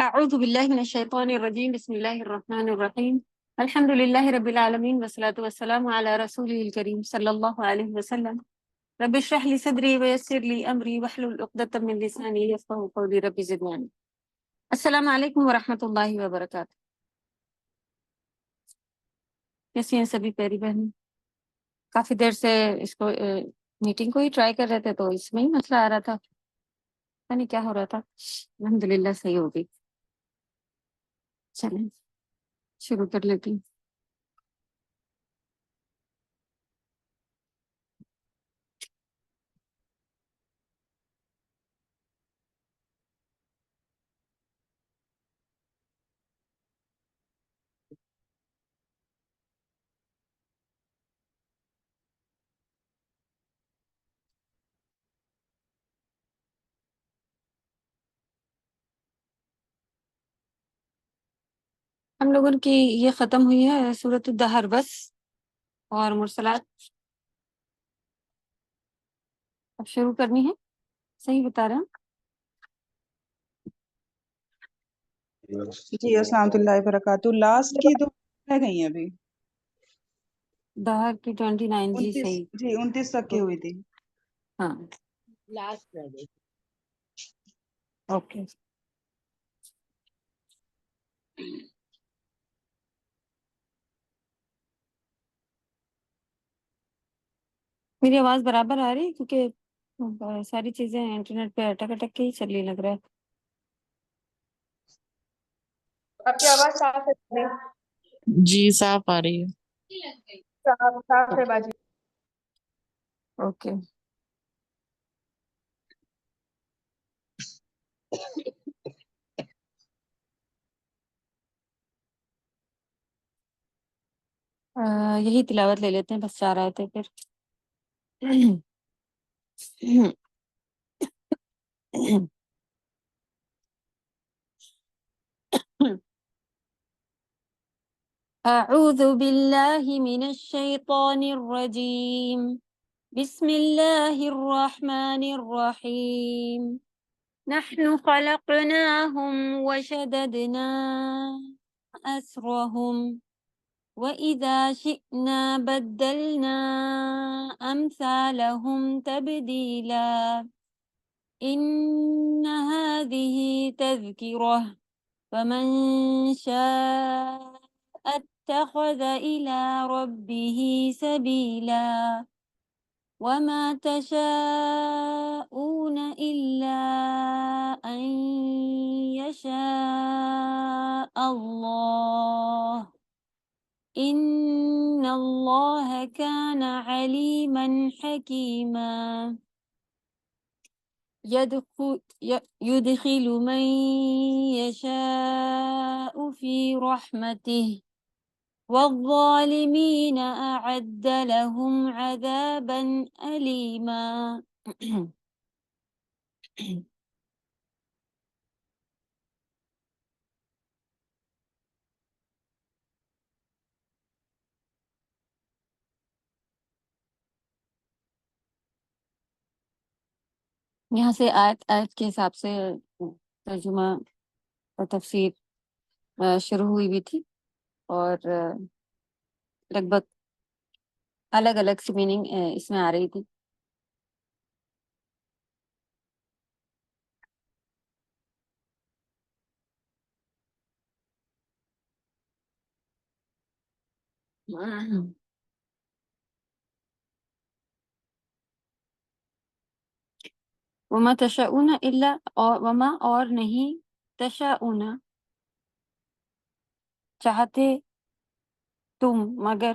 اعوذ باللہ من الشیطان الرجیم بسم اللہ الرحمن الرحیم الحمد للہ رب العالمین والصلاة والسلام علی رسولہ الکریم صلی اللہ علیہ وسلم رب اشرح لی صدری ویسر لی امری واحلل عقدۃ من لسانی یفقہوا قولی رب زدنی علما۔ السلام علیکم ورحمۃ اللہ وبرکاتہ۔ کیسی ہیں سبھی پیاری بہنیں؟ کافی دیر سے اس کو میٹنگ کو ہی ٹرائی کر رہے تھے تو اس میں ہی مسئلہ آ رہا تھا، پتہ نہیں کیا ہو رہا تھا۔ الحمدللہ صحیح ہو گئی۔ چلیں شروع کر لیتی ہوں۔ ہم لوگوں کی یہ ختم ہوئی ہے سورۃ الدہر بس، اور مرسلات اب شروع کرنی ہے، صحیح بتا رہے ہیں؟ جی السلام اللہ وبرکاتہ۔ لاسٹ کی دو رہ گئی ہیں ابھی، دہر کی 29 جی 29 صحیح۔ جی 29 تک کی ہوئی تھی۔ ہاں لاسٹ رہ گئی۔ اوکے۔ میری آواز برابر آ رہی ہے؟ کیونکہ ساری چیزیں انٹرنیٹ پہ اٹک اٹک کے ہی چلنے لگ رہا ہے۔ آپ کی آواز صاف ہے؟ جی صاف آ رہی ہے۔ صاف ہے باجی۔ اوکے۔ یہی تلاوت لے لیتے ہیں، بس 4 آئے تھے پھر۔ اعوذ باللہ من الشیطان الرجیم، بسم اللہ الرحمن الرحیم، نحن خلقناهم وشددنا أسرهم وَإِذَا شِئْنَا بَدَّلْنَا أَمْثَالَهُمْ تَبْدِيلًا إِنَّ هَذِهِ تَذْكِرَةٌ فَمَنْ شَاءَ اتَّخَذَ إِلَى رَبِّهِ سَبِيلًا وَمَا تَشَاءُونَ إِلَّا أَنْ يَشَاءَ اللَّهُ إِنَّ اللَّهَ كَانَ عَلِيمًا حَكِيمًا يُدْخِلُ مَن يَشَاءُ فِي رَحْمَتِهِ وَالظَّالِمِينَ أَعَدَّ لَهُمْ عَذَابًا أَلِيمًا۔ یہاں سے آیت آیت کے حساب سے ترجمہ اور تفسیر شروع ہوئی بھی تھی، اور لگ بھگ الگ الگ سی میننگ اس میں آ رہی تھی۔ وما تشاؤون الا، وما اور نہیں، تشاؤون چاہتے تم، مگر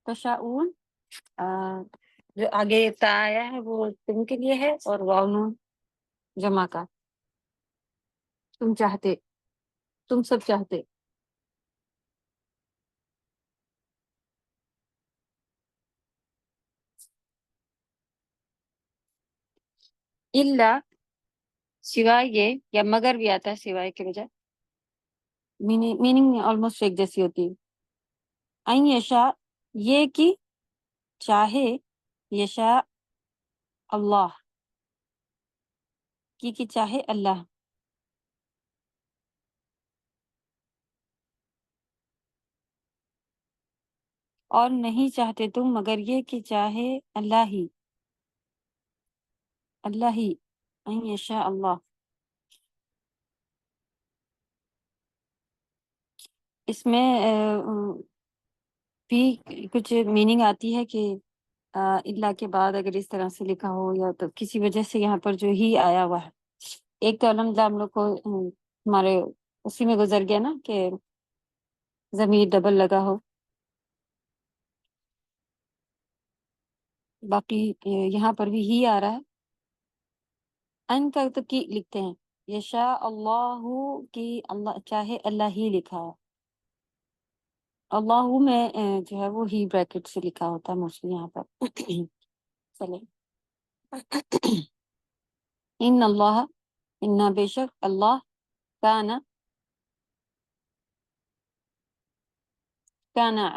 تشاؤون جو آگے تا آیا ہے وہ تم کے لیے ہے، اور واو نون جمع کا، تم چاہتے، تم سب چاہتے۔ الا سوائے یہ، یا مگر بھی آتا ہے سوائے کے بجائے، میننگ آلموسٹ ایک جیسی ہوتی ہے۔ این یشاء یہ کہ چاہے، یشاء اللہ کی چاہے اللہ، اور نہیں چاہتے تم مگر یہ کہ چاہے اللہ ہی ان یشاء اللہ. اس میں بھی کچھ میننگ آتی ہے کہ اللہ کے بعد اگر اس طرح سے لکھا ہو یا تو کسی وجہ سے یہاں پر جو ہی آیا ہوا ہے. ایک تو الحمدللہ ہم لوگ کو ہمارے اسی میں گزر گیا نا کہ ضمیر ڈبل لگا ہو. باقی یہاں پر بھی ہی آ رہا ہے. ان کا تو کی لکھتے ہیں یشاء اللہ کی اللہ چاہے اللہ ہی لکھا ہے. اللہ میں جو ہے وہ ہی بریکٹ سے لکھا ہوتا ہے موسٹلی یہاں پر. چلے ان اللہ ان بے شک اللہ کانا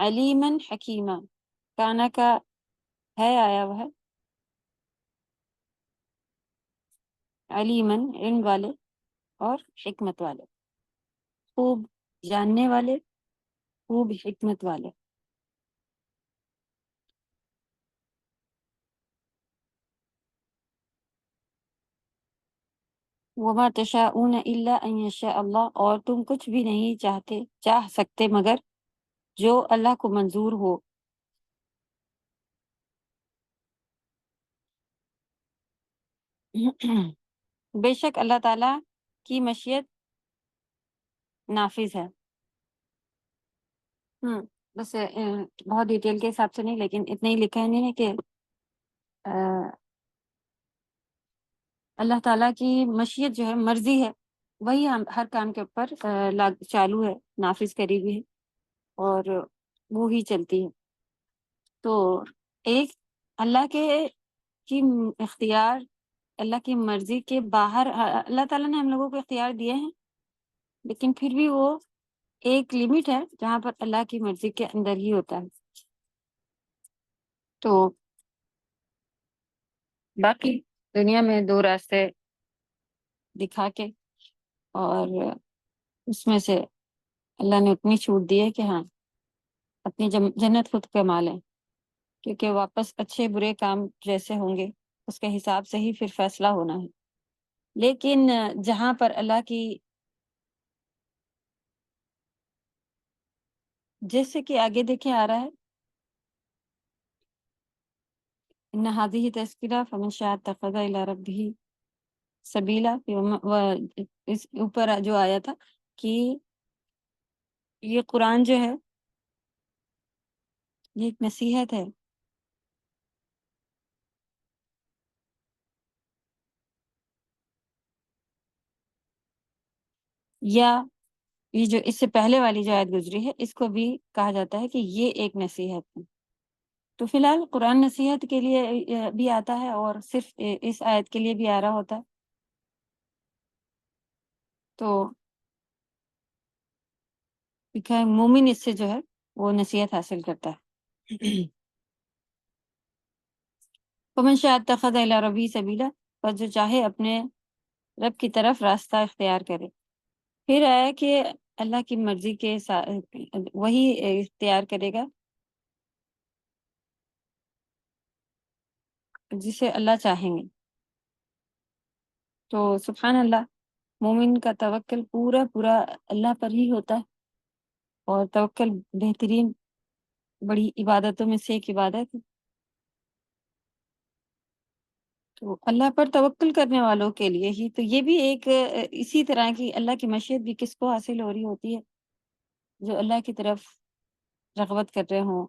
علیما حکیما. کانا کا ہے آیا وہ ہے علیما علم والے اور حکمت والے. خوب جاننے والے خوب حکمت والے. وما تشاءون الا ان یشاء اللہ. اور تم کچھ بھی نہیں چاہ سکتے مگر جو اللہ کو منظور ہو. بے شک اللہ تعالیٰ کی مشیت نافذ ہے. بس بہت ڈیٹیل کے حساب سے نہیں لیکن اتنا ہی لکھا ہے انہوں نے کہ اللہ تعالیٰ کی مشیت جو ہے مرضی ہے وہی ہر کام کے اوپر چالو ہے نافذ کری ہوئی ہے اور وہی چلتی ہے. تو ایک اللہ کی اختیار اللہ کی مرضی کے باہر اللہ تعالیٰ نے ہم لوگوں کو اختیار دیے ہیں لیکن پھر بھی وہ ایک لمٹ ہے جہاں پر اللہ کی مرضی کے اندر ہی ہوتا ہے. تو باقی دنیا میں دو راستے دکھا کے اور اس میں سے اللہ نے اتنی چھوٹ دی ہے کہ ہاں اپنی جنت خود کما لیں کیونکہ واپس اچھے برے کام جیسے ہوں گے اس کے حساب سے ہی پھر فیصلہ ہونا ہے. لیکن جہاں پر اللہ کی جیسے کہ آگے دیکھے آ رہا ہے ان هذه تذکرہ فمن شاء اتخذ الی ربہ سبیلا. اس اوپر جو آیا تھا کہ یہ قرآن جو ہے یہ ایک نصیحت ہے. یا یہ جو اس سے پہلے والی جو آیت گزری ہے اس کو بھی کہا جاتا ہے کہ یہ ایک نصیحت ہے. تو فی الحال قرآن نصیحت کے لیے بھی آتا ہے اور صرف اس آیت کے لیے بھی آ رہا ہوتا ہے. تو لکھا ہے مومن اس سے جو ہے وہ نصیحت حاصل کرتا ہے. فمن شاء اتخذ الی ربہ سبیلا. پر جو چاہے اپنے رب کی طرف راستہ اختیار کرے. پھر آیا کہ اللہ کی مرضی کے وہی اختیار کرے گا جسے اللہ چاہیں گے. تو سبحان اللہ مومن کا توکل پورا اللہ پر ہی ہوتا ہے اور توکل بہترین بڑی عبادتوں میں سے ایک عبادت ہے. تو اللہ پر توکل کرنے والوں کے لیے ہی تو یہ بھی ایک اسی طرح کی اللہ کی مشیت بھی کس کو حاصل ہو رہی ہوتی ہے جو اللہ کی طرف رغبت کر رہے ہوں.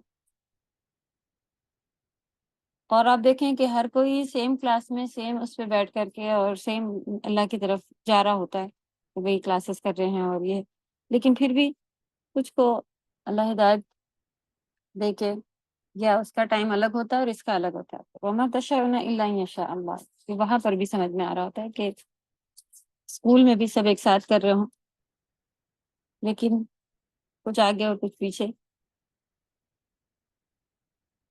اور آپ دیکھیں کہ ہر کوئی سیم کلاس میں سیم اس پہ بیٹھ کر کے اور سیم اللہ کی طرف جا رہا ہوتا ہے کہ بھئی کلاسز کر رہے ہیں اور یہ لیکن پھر بھی کچھ کو اللہ ہدایت دے کے یا اس کا ٹائم الگ ہوتا ہے اور اس کا الگ ہوتا ہے. وما تشاءون الا ان یشاء اللہ. وہاں پر بھی سمجھ میں آ رہا ہوتا ہے کہ اسکول میں بھی سب ایک ساتھ کر رہے ہوں لیکن کچھ آگے اور کچھ پیچھے.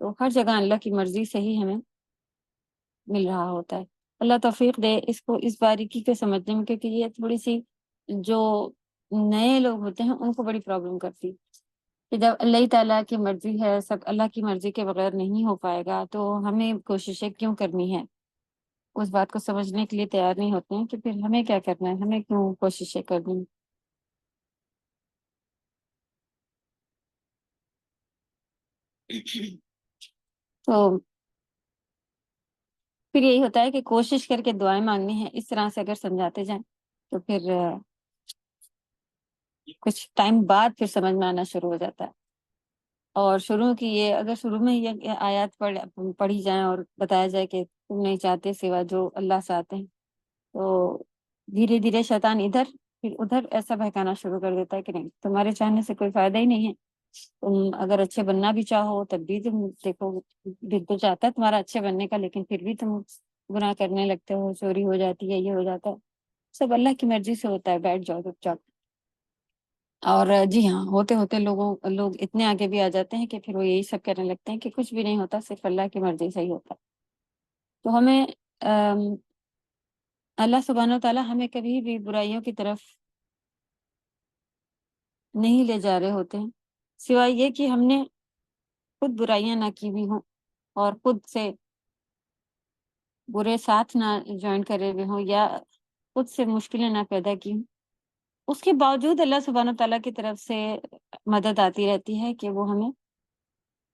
تو ہر جگہ اللہ کی مرضی سے ہی ہمیں مل رہا ہوتا ہے. اللہ توفیق دے اس کو اس باریکی کو سمجھنے میں کیونکہ یہ تھوڑی سی جو نئے لوگ ہوتے ہیں ان کو بڑی پرابلم کرتی کہ جب اللہ تعالیٰ کی مرضی ہے، سب اللہ کی مرضی کے بغیر نہیں ہو پائے گا، تو ہمیں کوششیں کیوں کرنی ہے؟ اس بات کو سمجھنے کے لیے تیار نہیں ہوتے ہیں کہ پھر ہمیں کیا کرنا ہے، ہمیں کیوں کوششیں کرنی ہیں۔ تو پھر یہی ہوتا ہے کہ کوشش کر کے دعائیں مانگنی ہیں، اس طرح سے اگر سمجھاتے جائیں تو پھر کچھ ٹائم بعد پھر سمجھ میں آنا شروع ہو جاتا ہے۔ اور شروع کی یہ اگر شروع میں یہ آیات پڑھی جائیں اور بتایا جائے کہ تم نہیں چاہتے سوا جو اللہ سے آتے ہیں، تو دھیرے دھیرے شیطان ادھر پھر ادھر ایسا بہکانا شروع کر دیتا ہے کہ نہیں، تمہارے چاہنے سے کوئی فائدہ ہی نہیں ہے، تم اگر اچھے بننا بھی چاہو تب بھی تم دیکھو، دل تو چاہتا ہے تمہارا اچھے بننے کا، لیکن پھر بھی تم گناہ کرنے لگتے ہو، چوری ہو جاتی ہے، یہ ہو جاتا ہے، سب اللہ کی مرضی سے ہوتا ہے، بیٹھ جاؤ چپ چاپ۔ اور جی ہاں، ہوتے ہوتے لوگ اتنے آگے بھی آ جاتے ہیں کہ پھر وہ یہی سب کرنے لگتے ہیں کہ کچھ بھی نہیں ہوتا، صرف اللہ کی مرضی سے ہی ہوتا ہے۔ تو ہمیں اللہ سبحانہ و تعالیٰ ہمیں کبھی بھی برائیوں کی طرف نہیں لے جا رہے ہوتے ہیں، سوائے یہ کہ ہم نے خود برائیاں نہ کی بھی ہوں اور خود سے برے ساتھ نہ جوائن کرے ہوئے ہوں یا خود سے مشکلیں نہ پیدا کی ہوں، اس کے باوجود اللہ سبحانہ و تعالیٰ کی طرف سے مدد آتی رہتی ہے کہ وہ ہمیں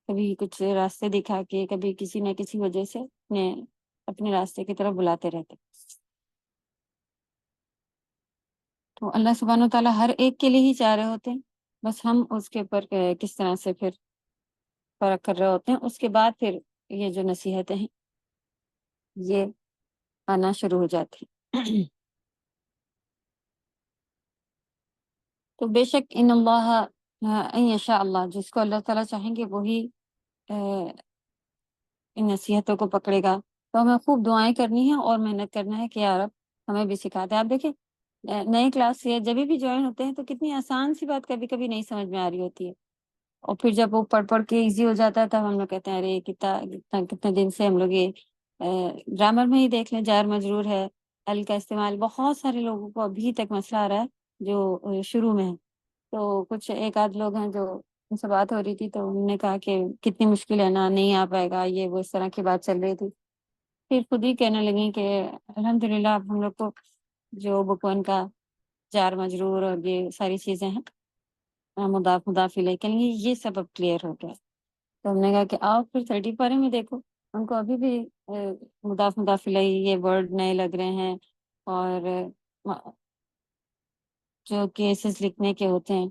کبھی کچھ راستے دکھا کے، کبھی کسی نہ کسی وجہ سے اپنے راستے کی طرف بلاتے رہتے۔ تو اللہ سبحانہ و تعالیٰ ہر ایک کے لیے ہی چاہ رہے ہوتے ہیں، بس ہم اس کے اوپر کس طرح سے پھر فرق کر رہے ہوتے ہیں۔ اس کے بعد پھر یہ جو نصیحتیں ہیں یہ آنا شروع ہو جاتی ہیں۔ تو بے شک ان اللہ ان یشاء اللہ، جس کو اللہ تعالیٰ چاہیں گے وہی ان نصیحتوں کو پکڑے گا۔ تو ہمیں خوب دعائیں کرنی ہیں اور محنت کرنا ہے کہ یا رب ہمیں بھی سکھا دے۔ آپ دیکھیں نئے کلاس سے جب بھی جوائن ہوتے ہیں تو کتنی آسان سی بات کبھی کبھی نہیں سمجھ میں آ رہی ہوتی ہے، اور پھر جب وہ پڑھ پڑھ کے ایزی ہو جاتا ہے تب ہم لوگ کہتے ہیں ارے کتنے دن سے ہم لوگ یہ گرامر میں ہی دیکھ لیں، جار مجرور ہے، ال کا استعمال بہت سارے لوگوں کو ابھی تک مسئلہ آ رہا ہے جو شروع میں ہے۔ تو کچھ ایک آدھ لوگ ہیں جو ان سے بات ہو رہی تھی تو انہوں نے کہا کہ کتنی مشکل ہے نا، نہیں آ پائے گا، یہ وہ اس طرح کی بات چل رہی تھی۔ پھر خود ہی کہنے لگی کہ الحمدللہ اب ہم لوگ کو جو بکون کا جار مجرور اور یہ ساری چیزیں ہیں، مضاف الیہ کے لیے، یہ سب اب کلیئر ہو گیا۔ تو ہم نے کہا کہ آؤ پھر 30 پارے میں دیکھو، ان کو ابھی بھی مضاف الیہ یہ ورڈ نئے لگ رہے ہیں، اور جو کیسز لکھنے کے ہوتے ہیں،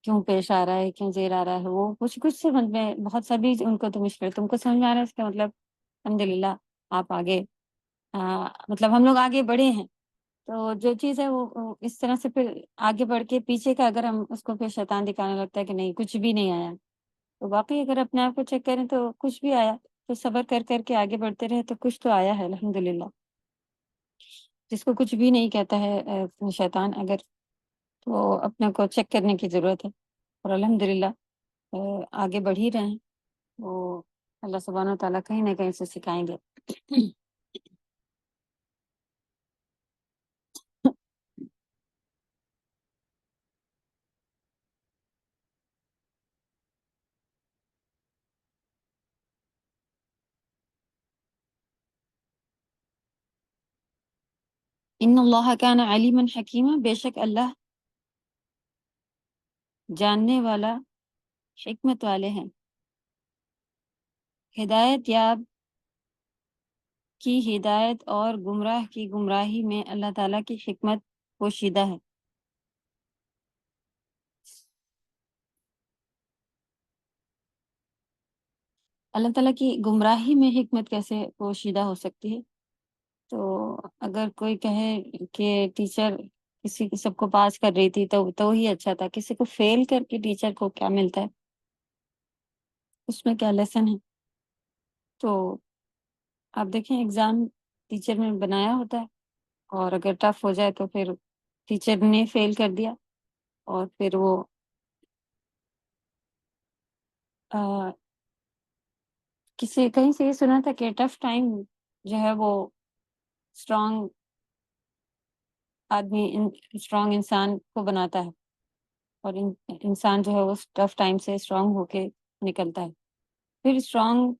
کیوں پیش آ رہا ہے، کیوں زیر آ رہا ہے، وہ کچھ سمجھ میں بہت سبھی ان کو تو مشکل، تم کو سمجھ میں آ رہا ہے اس کا مطلب الحمدللہ آپ آگے، مطلب ہم لوگ آگے بڑھے ہیں۔ تو جو چیز ہے وہ اس طرح سے پھر آگے بڑھ کے پیچھے کا اگر ہم اس کو پھر شیطان دکھانے لگتا ہے کہ نہیں کچھ بھی نہیں آیا، تو واقعی اگر اپنے آپ کو چیک کریں تو کچھ بھی آیا، تو صبر کر کر کے آگے بڑھتے رہے تو کچھ تو آیا ہے الحمدللہ، جس کو کچھ بھی نہیں کہتا ہے شیطان، اگر تو اپنے کو چیک کرنے کی ضرورت ہے، اور الحمدللہ آگے بڑھ ہی رہے ہیں، وہ اللہ سبحانہ و تعالیٰ کہیں نہ کہیں سے سکھائیں گے۔ ان اللہ کان علیما حکیما، بے شک اللہ جاننے والا حکمت والے ہیں۔ ہدایت یاب کی ہدایت اور گمراہ کی گمراہی میں اللہ تعالیٰ کی حکمت پوشیدہ ہے۔ اللہ تعالیٰ کی گمراہی میں حکمت کیسے پوشیدہ ہو سکتی ہے؟ تو اگر کوئی کہے کہ ٹیچر کسی سب کو پاس کر رہی تھی تو ہی اچھا تھا، کسی کو فیل کر کے ٹیچر کو کیا ملتا ہے، اس میں کیا لیسن ہے؟ تو آپ دیکھیں ایگزام ٹیچر نے بنایا ہوتا ہے، اور اگر ٹف ہو جائے تو پھر ٹیچر نے فیل کر دیا، اور پھر وہ کسی کہیں سے یہ سنا تھا کہ ٹف ٹائم جو ہے وہ اسٹرانگ آدمی اسٹرانگ انسان کو بناتا ہے۔ اور انسان جو ہے وہ ٹف ٹائم سے اسٹرانگ ہو کے نکلتا ہے. پھر اسٹرانگ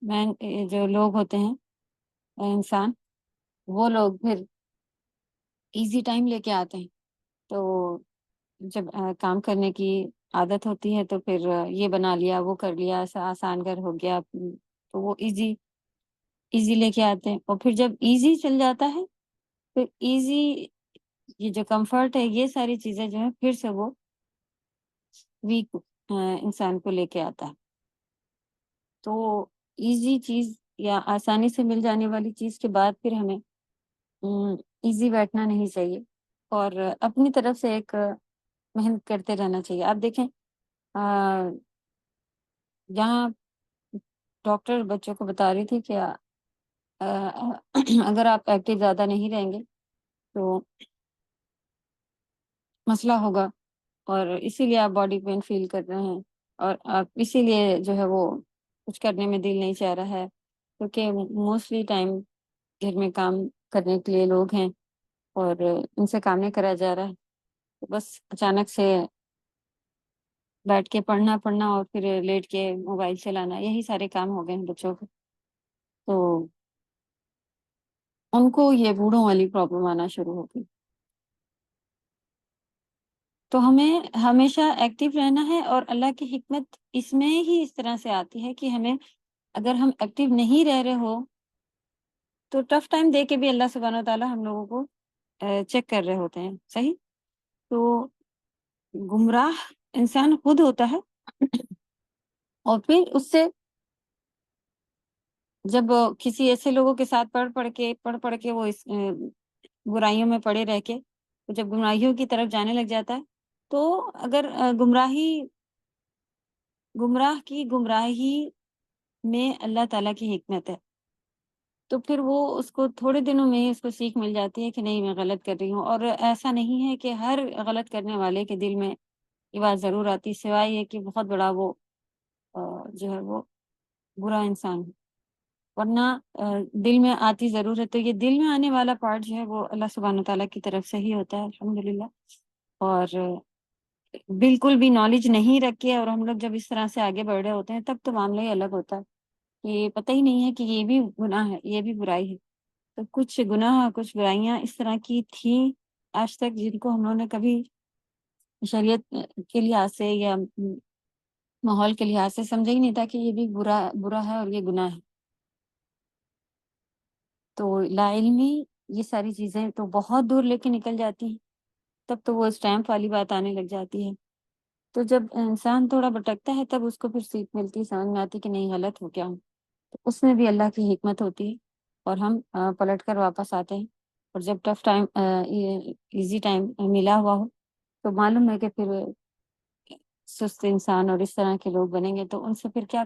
مین جو لوگ ہوتے ہیں انسان، وہ لوگ پھر ایزی ٹائم لے کے آتے ہیں. تو جب کام کرنے کی عادت ہوتی ہے تو پھر یہ بنا لیا، وہ کر لیا، آسان کر ہو گیا، تو وہ ایزی لے کے آتے ہیں. اور پھر جب ایزی چل جاتا ہے پھر ایزی، یہ جو کمفرٹ ہے، یہ ساری چیزیں جو ہیں پھر سے وہ ویک انسان کو لے کے آتا ہے. تو ایزی چیز یا آسانی سے مل جانے والی چیز کے بعد پھر ہمیں ایزی بیٹھنا نہیں چاہیے اور اپنی طرف سے ایک محنت کرتے رہنا چاہیے. آپ دیکھیں جہاں ڈاکٹر بچوں کو بتا رہی تھی کہ اگر آپ ایکٹیو زیادہ نہیں رہیں گے تو مسئلہ ہوگا، اور اسی لیے آپ باڈی پین فیل کر رہے ہیں، اور آپ اسی لیے جو ہے وہ کچھ کرنے میں دل نہیں چاہ رہا ہے، کیونکہ موسٹلی ٹائم گھر میں کام کرنے کے لیے لوگ ہیں اور ان سے کام نہیں کرا جا رہا ہے. تو بس اچانک سے بیٹھ کے پڑھنا اور پھر لیٹ کے موبائل چلانا، یہی سارے کام ہو گئے ہیں بچوں کو. تو ان کو یہ بوڑھوں والی پرابلم آنا شروع ہو گئی. تو ہمیں ہمیشہ ایکٹیو رہنا ہے، اور اللہ کی حکمت اس میں ہی اس طرح سے آتی ہے کہ ہمیں، اگر ہم ایکٹیو نہیں رہ رہے ہو تو ٹف ٹائم دے کے بھی اللہ سبحانہ و تعالیٰ ہم لوگوں کو چیک کر رہے ہوتے ہیں. صحیح؟ تو گمراہ انسان خود ہوتا ہے، اور پھر اس سے جب کسی ایسے لوگوں کے ساتھ پڑھ کے وہ اس برائیوں میں پڑے رہ کے جب گمراہیوں کی طرف جانے لگ جاتا ہے، تو اگر گمراہی میں اللہ تعالیٰ کی حکمت ہے، تو پھر وہ اس کو تھوڑے دنوں میں ہی اس کو سیکھ مل جاتی ہے کہ نہیں، میں غلط کر رہی ہوں. اور ایسا نہیں ہے کہ ہر غلط کرنے والے کے دل میں یہ بات ضرور آتی، سوائے یہ کہ بہت بڑا وہ جو ہے وہ برا انسان ہے، ورنہ دل میں آتی ضرور ہے. تو یہ دل میں آنے والا پارٹ جو ہے وہ اللہ سبحانہ تعالیٰ کی طرف سے ہی ہوتا ہے، الحمدللہ. اور بالکل بھی نالج نہیں رکھے اور ہم لوگ جب اس طرح سے آگے بڑھ رہے ہوتے ہیں، تب تو معاملہ ہی الگ ہوتا ہے. یہ پتہ ہی نہیں ہے کہ یہ بھی گناہ ہے، یہ بھی برائی ہے. تو کچھ گناہ، کچھ برائیاں اس طرح کی تھیں آج تک، جن کو ہم لوگوں نے کبھی شریعت کے لحاظ سے یا ماحول کے لحاظ سے سمجھا ہی نہیں تھا کہ یہ بھی برا ہے اور یہ گناہ ہے. تو لا علمی یہ ساری چیزیں تو بہت دور لے کے نکل جاتی ہیں، تب تو وہ اسٹیمپ والی بات آنے لگ جاتی ہے. تو جب انسان تھوڑا بھٹکتا ہے تب اس کو پھر سیکھ ملتی، سمجھ میں آتی کہ نہیں، غلط ہو گیا ہوں. تو اس میں بھی اللہ کی حکمت ہوتی ہے اور ہم پلٹ کر واپس آتے ہیں. اور جب ٹف ٹائم، ایزی ٹائم ملا ہوا ہو تو معلوم ہے کہ پھر سست انسان اور اس طرح کے لوگ بنیں گے تو ان سے پھر کیا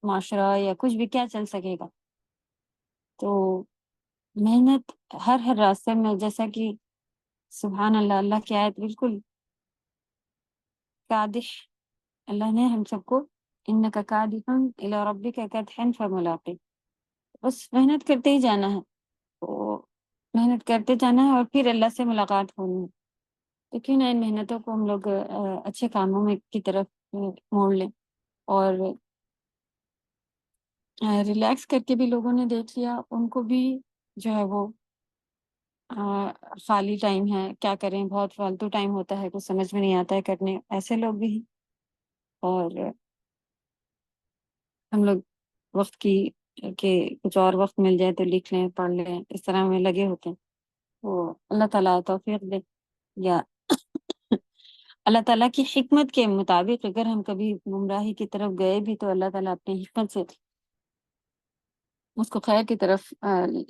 معاشرہ یا کچھ بھی کیا چل سکے گا. تو محنت ہر راستے میں، جیسا کہ سبحان اللہ، اللہ کی آیت بالکل کادح، اللہ نے ہم سب کو انک کادح الی ربک کدحا فملاقی، بس محنت کرتے ہی جانا ہے. تو محنت کرتے جانا ہے اور پھر اللہ سے ملاقات ہونی ہے. تو کیوں نہ ان محنتوں کو ہم لوگ اچھے کاموں میں کی طرف موڑ لیں. اور ریلیکس کر کے بھی لوگوں نے دیکھ لیا، ان کو بھی جو ہے وہ خالی ٹائم ہے، کیا کریں، بہت فالتو ٹائم ہوتا ہے، کچھ سمجھ میں نہیں آتا ہے کرنے، ایسے لوگ بھی ہیں. اور ہم لوگ وقت کی کہ کچھ اور وقت مل جائے تو لکھ لیں، پڑھ لیں، اس طرح میں لگے ہوتے ہیں. تو اللہ تعالیٰ توفیق دے، یا اللہ تعالیٰ کی حکمت کے مطابق اگر ہم کبھی گمراہی کی طرف گئے بھی تو اللہ تعالیٰ اپنی حکمت سے اس کو خیر کی طرف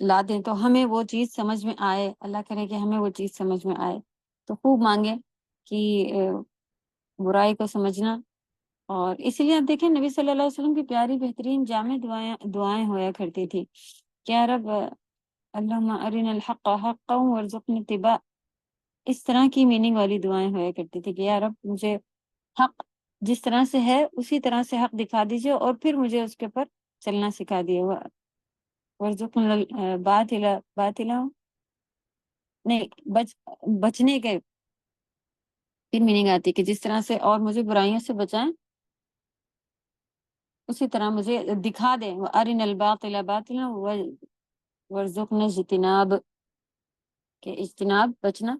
لا دیں، تو ہمیں وہ چیز سمجھ میں آئے. اللہ کرے کہ ہمیں وہ چیز سمجھ میں آئے. تو خوب مانگیں کہ برائی کو سمجھنا. اور اسی لیے آپ دیکھیں نبی صلی اللہ علیہ وسلم کی پیاری بہترین جامع دعائیں ہوا کرتی تھی. کیا رب اللہم ارنا الحق حقا وارزقنا اتباع، اس طرح کی میننگ والی دعائیں ہوا کرتی تھی کہ یا رب مجھے حق جس طرح سے ہے اسی طرح سے حق دکھا دیجئے اور پھر مجھے اس کے اوپر چلنا سکھا دیے. وارزقنا باطلا نہیں بچنے کے پھر میننگ آتی ہے کہ جس طرح سے اور مجھے برائیوں سے بچائیں اسی طرح مجھے دکھا دیں وَأَرِنَا الْبَاطِلَ بَاطِلًا وَارْزُقْنَا اجْتِنَابَ، کہ اجتناب بچنا،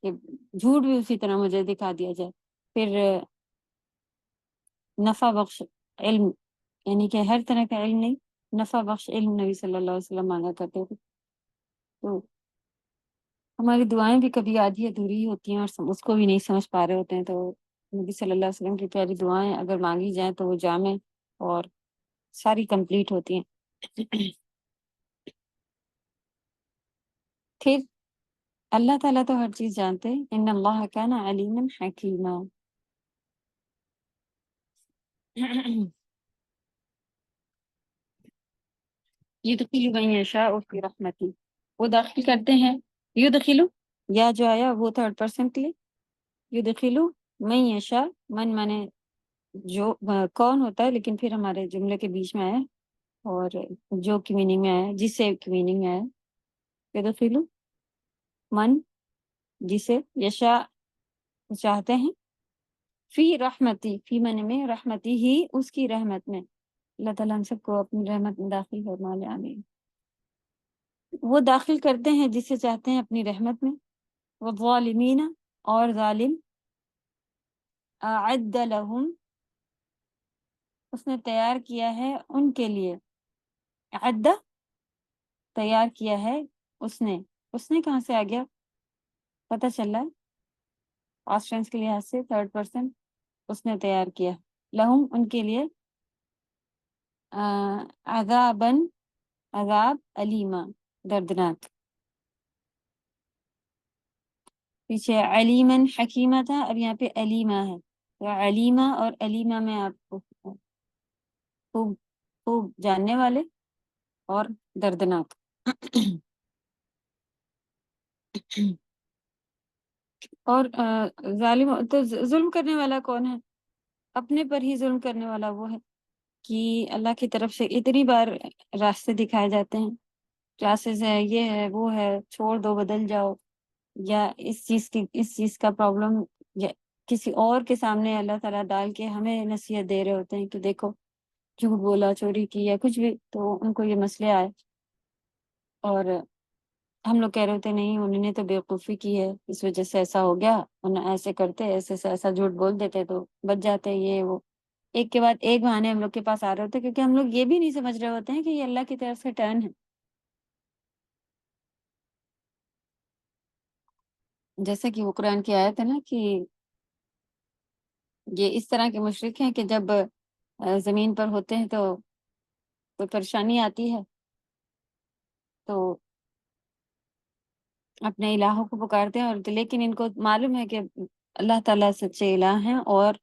کہ جھوٹ بھی اسی طرح مجھے دکھا دیا جائے۔ پھر نفع بخش علم، یعنی کہ ہر طرح کا علم نہیں، نفع بخش علم نبی صلی اللہ علیہ وسلم مانگا کرتے تھے۔ تو ہماری دعائیں بھی کبھی آدھی ادھوری ہی ہوتی ہیں اور اس کو بھی نہیں سمجھ پا رہے ہوتے ہیں، تو نبی صلی اللہ علیہ وسلم کی پیاری دعائیں اگر مانگی جائیں تو وہ جامع اور ساری کمپلیٹ ہوتی ہیں۔ پھر اللہ تعالیٰ تو ہر چیز جانتے ہیں، ان اللہ کان علیما حکیما۔ یدخل من یشاء فی رحمتی، وہ داخل کرتے ہیں، یدخلو یا جو آیا وہ تھرڈ پرسن کے لیے، یدخلو من یشاء، من مانے جو کون ہوتا ہے، لیکن پھر ہمارے جملے کے بیچ میں آیا اور جو کی میننگ میں آیا، جس سے کی میننگ میں آیا، یدخلو من جسے یشاء چاہتے ہیں، فی رحمتی، فی من میں، رحمتی ہی اس کی رحمت میں، اللہ تعالیٰ ہم سب کو اپنی رحمت میں داخل فرما لے، آمین۔ وہ داخل کرتے ہیں جسے چاہتے ہیں اپنی رحمت میں، والظالمین اور ظالم، اعد لہم اس نے تیار کیا ہے ان کے لیے، اعد تیار کیا ہے اس نے کہاں سے آ گیا پتہ چل رہا ہے، پاسٹ ٹینس کے لحاظ سے تھرڈ پرسن، اس نے تیار کیا لہم ان کے لیے، عذابن عذاب، علیما دردناک، پیچھے علیمن حکیمہ تھا، اب یہاں پہ علیمہ ہے، تو علیمہ اور علیمہ میں آپ کو خوب خوب جاننے والے اور دردناک۔ اور ظالم تو ظلم کرنے والا کون ہے؟ اپنے پر ہی ظلم کرنے والا وہ ہے کہ اللہ کی طرف سے اتنی بار راستے دکھائے جاتے ہیں، کلاسز ہے، یہ ہے، وہ ہے، چھوڑ دو، بدل جاؤ، یا اس چیز کا پرابلم یا کسی اور کے سامنے اللہ تعالیٰ ڈال کے ہمیں نصیحت دے رہے ہوتے ہیں کہ دیکھو جھوٹ بولا، چوری کی، یا کچھ بھی، تو ان کو یہ مسئلے آئے اور ہم لوگ کہہ رہے ہوتے نہیں، انہوں نے تو بیوقوفی کی ہے، اس وجہ سے ایسا ہو گیا، انہیں ایسے کرتے، ایسے سے ایسا جھوٹ بول دیتے تو بچ جاتے، یہ وہ، ایک کے بعد ایک بہانے ہم لوگ کے پاس آ رہے ہوتے ہیں، کیونکہ ہم لوگ یہ بھی نہیں سمجھ رہے ہوتے ہیں کہ یہ اللہ کی طرف سے ٹرن ہے۔ جیسے کہ وہ قرآن کی آیت ہے نا کہ یہ اس طرح کے مشرک ہیں کہ جب زمین پر ہوتے ہیں تو کوئی پریشانی آتی ہے تو اپنے الہوں کو پکارتے ہیں، اور لیکن ان کو معلوم ہے کہ اللہ تعالیٰ سچے الہ ہیں، اور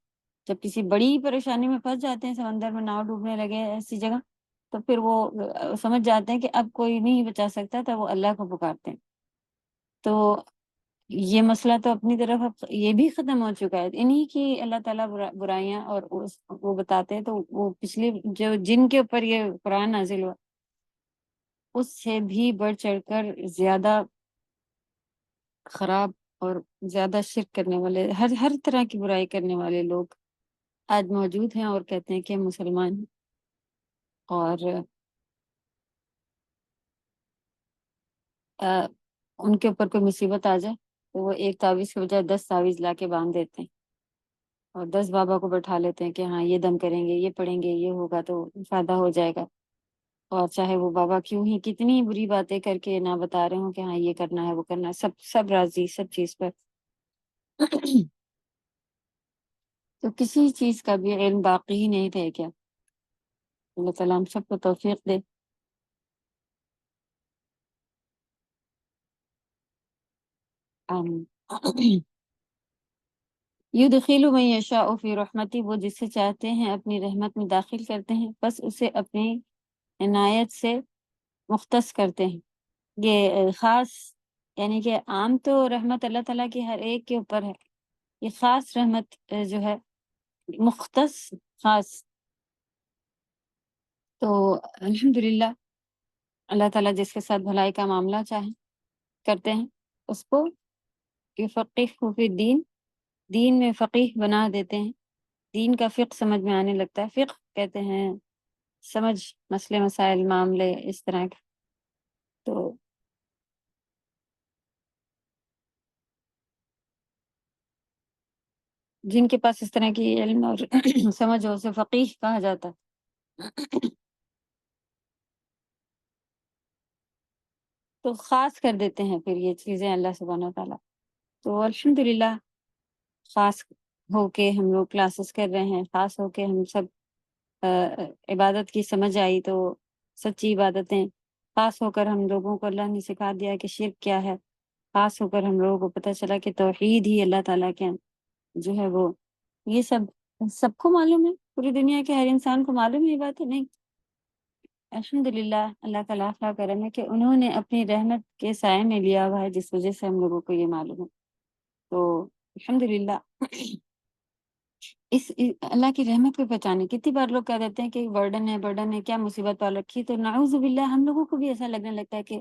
جب کسی بڑی پریشانی میں پھنس جاتے ہیں، سمندر میں ناؤ ڈوبنے لگے ایسی جگہ، تو پھر وہ سمجھ جاتے ہیں کہ اب کوئی نہیں بچا سکتا، تو وہ اللہ کو پکارتے ہیں۔ تو یہ مسئلہ تو اپنی طرف اب یہ بھی ختم ہو چکا ہے، انہی کی اللہ تعالیٰ برائیاں اور وہ بتاتے ہیں، تو وہ پچھلے جو جن کے اوپر یہ قرآن نازل ہوا اس سے بھی بڑھ چڑھ کر زیادہ خراب اور زیادہ شرک کرنے والے، ہر طرح کی برائی کرنے والے لوگ آج موجود ہیں، اور کہتے ہیں کہ ہم مسلمان ہیں، اور ان کے اوپر کوئی مصیبت آ جائے تو وہ ایک تعویذ کے بجائے 10 تعویذ لا کے باندھ دیتے ہیں، اور 10 بابا کو بٹھا لیتے ہیں کہ ہاں یہ دم کریں گے، یہ پڑھیں گے، یہ ہوگا تو فائدہ ہو جائے گا، اور چاہے وہ بابا کیوں ہی کتنی بری باتیں کر کے نہ بتا رہے ہوں کہ ہاں یہ کرنا ہے، وہ کرنا ہے، سب راضی سب چیز پر۔ تو کسی چیز کا بھی علم باقی ہی نہیں رہ گیا، اللہ تعالیٰ ہم سب کو توفیق دے۔ آمین۔ یدخل من یشاء فی رحمتی، وہ جسے چاہتے ہیں اپنی رحمت میں داخل کرتے ہیں، بس اسے اپنی عنایت سے مختص کرتے ہیں۔ یہ خاص، یعنی کہ عام تو رحمت اللہ تعالیٰ کی ہر ایک کے اوپر ہے، یہ خاص رحمت جو ہے مختص، خاص، تو الحمدللہ اللہ تعالیٰ جس کے ساتھ بھلائی کا معاملہ چاہیں کرتے ہیں اس کو یفقہہ فی الدین، دین میں فقیہ بنا دیتے ہیں، دین کا فقہ سمجھ میں آنے لگتا ہے۔ فقہ کہتے ہیں سمجھ، مسئلے مسائل معاملے اس طرح کے۔ تو جن کے پاس اس طرح کی علم اور سمجھ ہو اسے فقیہ کہا جاتا ہے۔ تو خاص کر دیتے ہیں پھر یہ چیزیں اللہ سبحانہ و تعالیٰ۔ تو الحمدللہ خاص ہو کے ہم لوگ کلاسز کر رہے ہیں، خاص ہو کے ہم سب عبادت کی سمجھ آئی تو سچی عبادتیں، خاص ہو کر ہم لوگوں کو اللہ نے سکھا دیا کہ شرک کیا ہے، خاص ہو کر ہم لوگوں کو پتہ چلا کہ توحید ہی اللہ تعالیٰ کے جو ہے وہ، یہ سب کو معلوم ہے، پوری دنیا کے ہر انسان کو معلوم ہے یہ بات ہے نہیں۔ الحمدللہ اللہ کا لاکھ لاکھ کرم ہے کہ انہوں نے اپنی رحمت کے سائے میں لیا ہوا ہے، جس وجہ سے ہم لوگوں کو یہ معلوم ہے۔ تو الحمدللہ اللہ کی رحمت کو پہچانے۔ کتنی بار لوگ کہہ دیتے ہیں کہ برڈن ہے، برڈن ہے، کیا مصیبت پال رکھی ہے، تو نعوذ باللہ ہم لوگوں کو بھی ایسا لگنے لگتا ہے کہ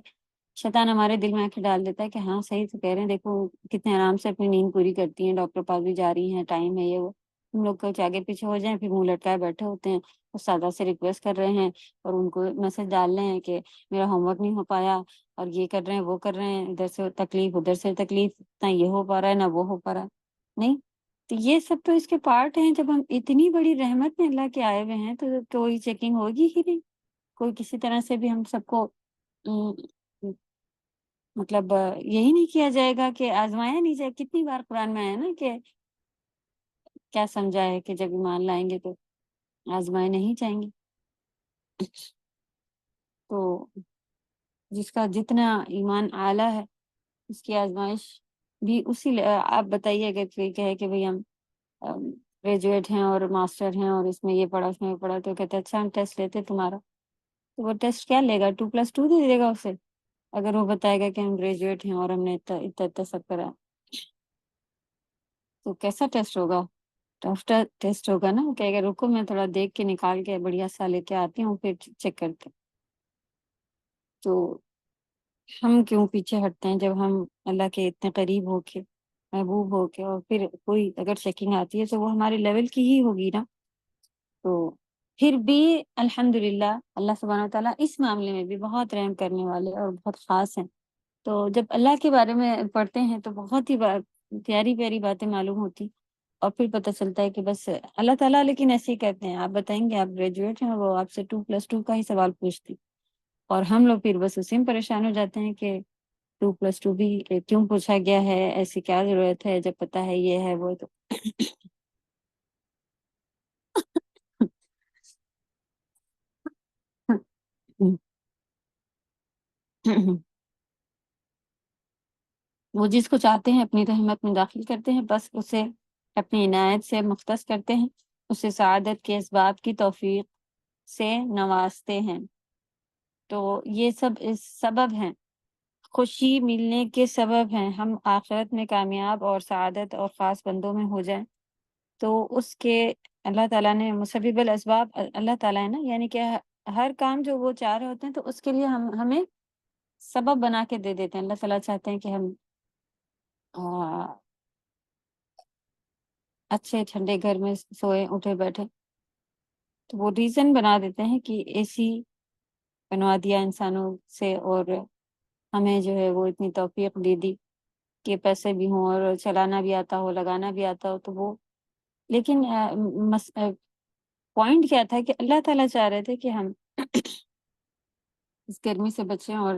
شیطان ہمارے دل میں آنکھیں ڈال دیتا ہے کہ ہاں صحیح تو کہہ رہے ہیں، دیکھو کتنے آرام سے اپنی نیند پوری کرتی ہیں، ڈاکٹر پاس بھی جا رہی ہیں، ٹائم ہے یہ وہ۔ ہم لوگ کچھ آگے پیچھے ہو جائیں پھر منہ لٹکائے بیٹھے ہوتے ہیں، استاذہ سے ریکویسٹ کر رہے ہیں اور ان کو میسج ڈال رہے ہیں کہ میرا ہوم ورک نہیں ہو پایا، اور یہ کر رہے ہیں وہ کر رہے ہیں، ادھر سے تکلیف ادھر سے تکلیف، نہ یہ ہو پا رہا ہے نہ وہ ہو پا رہا ہے۔ نہیں، تو یہ سب تو اس کے پارٹ ہیں۔ جب ہم اتنی بڑی رحمت میں اللہ کے آئے ہوئے ہیں تو کوئی چیکنگ ہوگی ہی نہیں، کوئی کسی طرح سے بھی ہم سب کو مطلب یہی نہیں کیا جائے گا کہ آزمایا نہیں جائے۔ کتنی بار قرآن میں آیا نا کہ کیا سمجھا ہے کہ جب ایمان لائیں گے تو آزمائے نہیں جائیں گے۔ تو جس کا جتنا ایمان اعلیٰ ہے اس کی آزمائش بھی اسی آپ بتائیے اگر کوئی کہے کہ بھئی ہم گریجویٹ ہیں اور ماسٹر ہیں اور اس میں یہ پڑھا اس میں یہ پڑھا، تو کہتے ہیں اچھا ہم ٹیسٹ لیتے تمہارا، تو وہ ٹیسٹ کیا لے گا؟ 2+2 دے دے گا اسے، اگر وہ بتائے گا کہ ہم گریجویٹ ہیں اور ہم نے اتنا سب کرا، تو کیسا ٹیسٹ ہوگا؟ ٹف ٹیسٹ ہوگا نا۔ کہ اگر رکو میں تھوڑا دیکھ کے نکال کے بڑھیا سا لے کے آتی ہوں پھر چیک کرتے۔ تو ہم کیوں پیچھے ہٹتے ہیں جب ہم اللہ کے اتنے قریب ہو کے، محبوب ہو کے، اور پھر کوئی اگر چیکنگ آتی ہے تو وہ ہمارے لیول کی ہی ہوگی نا۔ تو پھر بھی الحمدللہ اللہ سبحانہ و تعالیٰ اس معاملے میں بھی بہت رحم کرنے والے اور بہت خاص ہیں۔ تو جب اللہ کے بارے میں پڑھتے ہیں تو بہت ہی پیاری پیاری باتیں معلوم ہوتی، اور پھر پتہ چلتا ہے کہ بس اللہ تعالیٰ لیکن ایسے ہی کہتے ہیں، آپ بتائیں گے آپ گریجویٹ ہیں اور وہ آپ سے 2+2 کا ہی سوال پوچھتی، اور ہم لوگ پھر بس اسی میں پریشان ہو جاتے ہیں کہ 2+2 بھی کیوں پوچھا گیا ہے، ایسی کیا ضرورت ہے جب پتہ ہے یہ ہے وہ۔ تو وہ جس کو چاہتے ہیں اپنی رحمت میں داخل کرتے ہیں، بس اسے اپنی عنایت سے مختص کرتے ہیں، اسے سعادت کے اسباب کی توفیق سے نوازتے ہیں۔ تو یہ سب اس سبب ہیں، خوشی ملنے کے سبب ہیں۔ ہم آخرت میں کامیاب اور سعادت اور خاص بندوں میں ہو جائیں تو اس کے اللہ تعالیٰ نے مسبب الاسباب اللہ تعالیٰ ہے نا، یعنی کہ ہر کام جو وہ چاہ رہے ہوتے ہیں تو اس کے لیے ہمیں سبب بنا کے دے دیتے ہیں۔ اللہ تعالیٰ چاہتے ہیں کہ ہم اچھے ٹھنڈے گھر میں سوئے اٹھے بیٹھے، تو وہ ریزن بنا دیتے ہیں کہ اے سی بنوا دیا انسانوں سے، اور ہمیں جو ہے وہ اتنی توفیق دے دی کہ پیسے بھی ہوں اور چلانا بھی آتا ہو، لگانا بھی آتا ہو، تو وہ لیکن پوائنٹ کیا تھا کہ اللہ تعالیٰ چاہ رہے تھے کہ ہم اس گرمی سے بچیں اور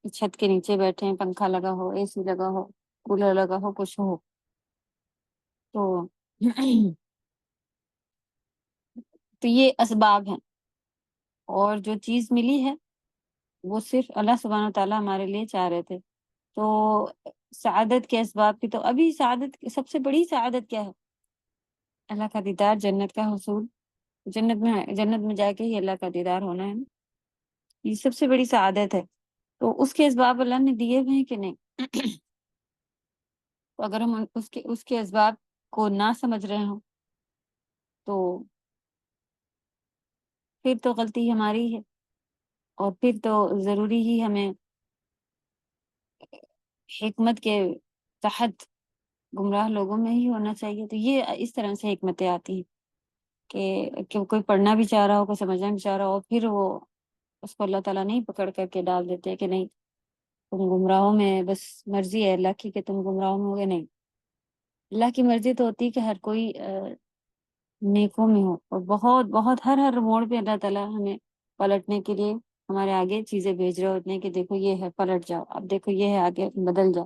چھت کے نیچے بیٹھیں، پنکھا لگا ہو، اے سی لگا ہو، کولر لگا ہو، کچھ ہو۔ تو تو یہ اسباب ہیں، اور جو چیز ملی ہے وہ صرف اللہ سبحانہ وتعالیٰ ہمارے لیے چاہ رہے تھے۔ تو سعادت کے اسباب کی، تو ابھی سعادت سب سے بڑی سعادت کیا ہے؟ اللہ کا دیدار، جنت کا حصول، جنت میں جا کے ہی اللہ کا دیدار ہونا ہے نا، یہ سب سے بڑی سعادت ہے۔ تو اس کے اسباب اللہ نے دیے ہوئے ہیں کہ نہیں؟ تو اگر ہم اس کے اسباب کو نہ سمجھ رہے ہوں تو پھر تو غلطی ہماری ہے، اور پھر تو ضروری ہی ہمیں حکمت کے تحت گمراہ لوگوں میں ہی ہونا چاہیے. تو یہ اس طرح سے حکمتیں آتی ہیں کہ کوئی پڑھنا بھی چاہ رہا ہو، کوئی سمجھنا بھی چاہ رہا ہو، پھر وہ اس کو اللہ تعالیٰ نہیں پکڑ کر کے ڈال دیتے کہ نہیں تم گمراہوں میں، بس مرضی ہے اللہ کی کہ تم گمراہوں میں ہوگے. نہیں، اللہ کی مرضی تو ہوتی ہے کہ ہر کوئی نیکوں میں ہو، اور بہت بہت ہر موڑ پہ اللہ تعالیٰ ہمیں پلٹنے کے لیے ہمارے آگے چیزیں بھیج رہے ہوتے ہیں کہ دیکھو یہ ہے، پلٹ جاؤ، اب دیکھو یہ ہے، آگے بدل جاؤ.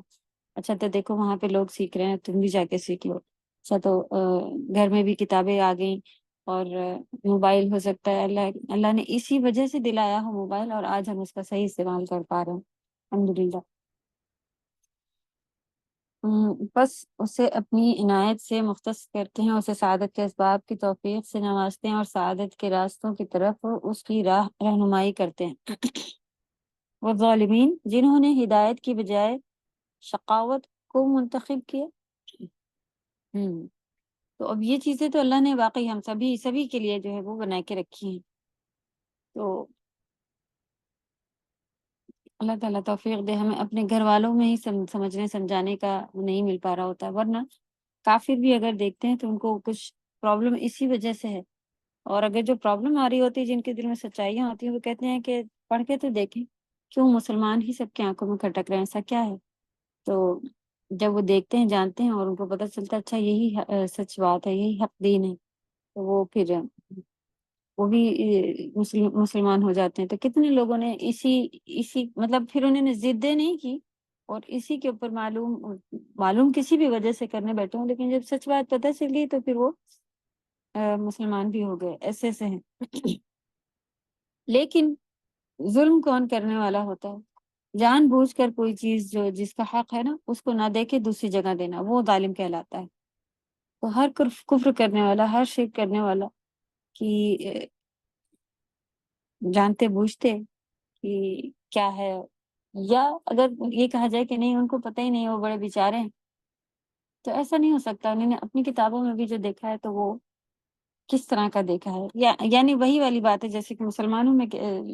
اچھا تو دیکھو وہاں پہ لوگ سیکھ رہے ہیں، تم بھی جا کے سیکھ لو. اچھا تو گھر میں بھی کتابیں آ گئیں، اور موبائل ہو سکتا ہے اللہ نے اسی وجہ سے دلایا ہو موبائل، اور آج ہم اس کا صحیح استعمال کر پا رہے ہیں الحمدللہ. بس اسے اپنی عنایت سے مختص کرتے ہیں، اسے سعادت کے اسباب کی توفیق سے نوازتے ہیں، اور سعادت کے راستوں کی طرف اس کی راہ رہنمائی کرتے ہیں. وہ ظالمین جنہوں نے ہدایت کی بجائے شقاوت کو منتخب کیا. تو اب یہ چیزیں تو اللہ نے واقعی ہم سبھی کے لیے جو ہے وہ بنا کے رکھی ہیں. تو اللہ تعالیٰ توفیق دے ہمیں. اپنے گھر والوں میں ہی سمجھنے سمجھانے کا نہیں مل پا رہا ہوتا، ورنہ کافر بھی اگر دیکھتے ہیں تو ان کو کچھ پرابلم اسی وجہ سے ہے. اور اگر جو پرابلم آ رہی ہوتی ہے، جن کے دل میں سچائیاں ہوتی ہیں، وہ کہتے ہیں کہ پڑھ کے تو دیکھیں کیوں مسلمان ہی سب کی آنکھوں میں کھٹک رہے ہیں، ایسا کیا ہے. تو جب وہ دیکھتے ہیں، جانتے ہیں، اور ان کو پتہ چلتا ہے اچھا یہی سچ بات ہے، یہی حق دین ہے، تو وہ پھر وہ بھی مسلمان ہو جاتے ہیں. تو کتنے لوگوں نے اسی مطلب پھر انہوں نے ضدیں نہیں کی، اور اسی کے اوپر معلوم کسی بھی وجہ سے کرنے بیٹھے ہوں، لیکن جب سچ بات پتہ چل گئی تو پھر وہ مسلمان بھی ہو گئے. ایسے ہیں. لیکن ظلم کون کرنے والا ہوتا ہے؟ جان بوجھ کر کوئی چیز جس کا حق ہے نا اس کو نہ دے کے دوسری جگہ دینا، وہ ظالم کہلاتا ہے. تو ہر کفر کرنے والا، ہر شرک کرنے والا کہ جانتے بوجھتے کہ کیا ہے، یا اگر یہ کہا جائے کہ نہیں ان کو پتہ ہی نہیں، وہ بڑے بیچارے ہیں، تو ایسا نہیں ہو سکتا. انہوں نے اپنی کتابوں میں بھی جو دیکھا ہے تو وہ کس طرح کا دیکھا ہے. یعنی وہی والی بات ہے جیسے کہ مسلمانوں میں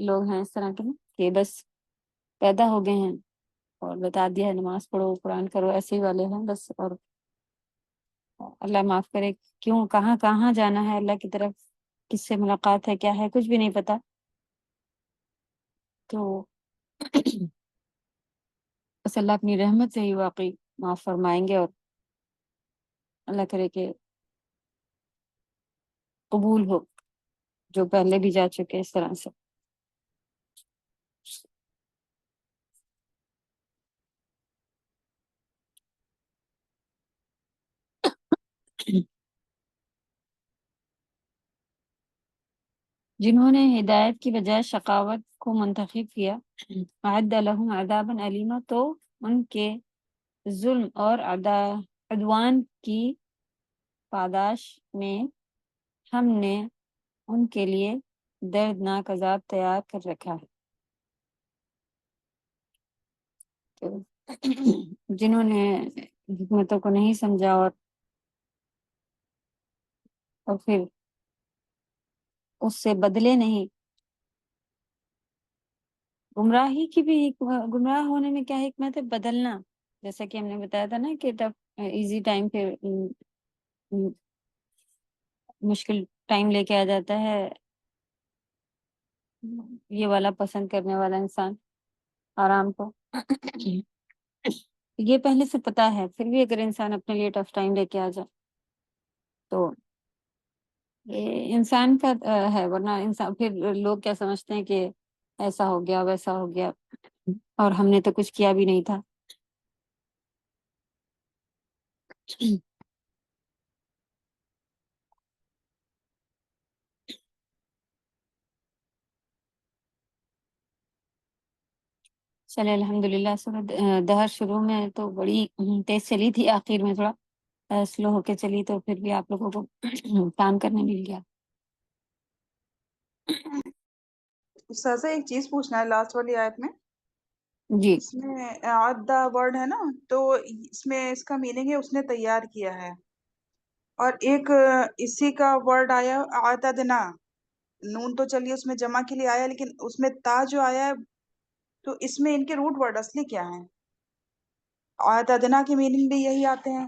لوگ ہیں اس طرح کے نا کہ بس پیدا ہو گئے ہیں اور بتا دیا ہے نماز پڑھو، قرآن کرو، ایسے ہی والے ہیں بس. اور اللہ معاف کرے، کیوں کہاں جانا ہے اللہ کی طرف، کس سے ملاقات ہے، کیا ہے، کچھ بھی نہیں پتا. تو بس اللہ اپنی رحمت سے ہی واقعی معاف فرمائیں گے، اور اللہ کرے کہ قبول ہو جو پہلے بھی جا چکے اس طرح سے. جنہوں نے ہدایت کی بجائے شقاوت کو منتخب کیا، اعد لهم عذابا علیما، تو ان کے ظلم اور عدوان کی پاداش میں ہم نے ان کے لیے دردناک عذاب تیار کر رکھا ہے. تو جنہوں نے حکمتوں کو نہیں سمجھا، اور پھر اس سے بدلے نہیں، گمراہی کی بھی گمراہ ہونے میں کیا حکمت ہے؟ بدلنا. جیسا کہ ہم نے بتایا تھا نا کہ ایزی ٹائم پہ مشکل ٹائم لے کے آ جاتا ہے یہ والا پسند کرنے والا انسان آرام کو. یہ پہلے سے پتا ہے، پھر بھی اگر انسان اپنے لیے ٹف ٹائم لے کے آ جائے تو یہ انسان کا ہے. ورنہ انسان پھر لوگ کیا سمجھتے ہیں کہ ایسا ہو گیا ویسا ہو گیا، اور ہم نے تو کچھ کیا بھی نہیں تھا. چلے الحمدللہ. سورۃ دہر شروع میں تو بڑی تیز چلی تھی، آخر میں تھوڑا سلو ہو کے چلی، تو پھر بھی آپ لوگوں کو کام کرنے مل گیا. استاذہ ایک چیز پوچھنا ہے لاسٹ والی آیت میں. جی اس میں عدہ ورڈ ہے نا، تو اس میں اس کا میننگ ہے اس نے تیار کیا ہے، اور ایک اسی کا ورڈ آیا عددنا. نون تو چلیے اس میں جمع کے لیے آیا، لیکن اس میں تا جو آیا ہے، تو اس میں ان کے روٹ ورڈ اصلی کیا ہیں؟ عددنا کے میننگ بھی یہی آتے ہیں.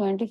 25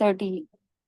30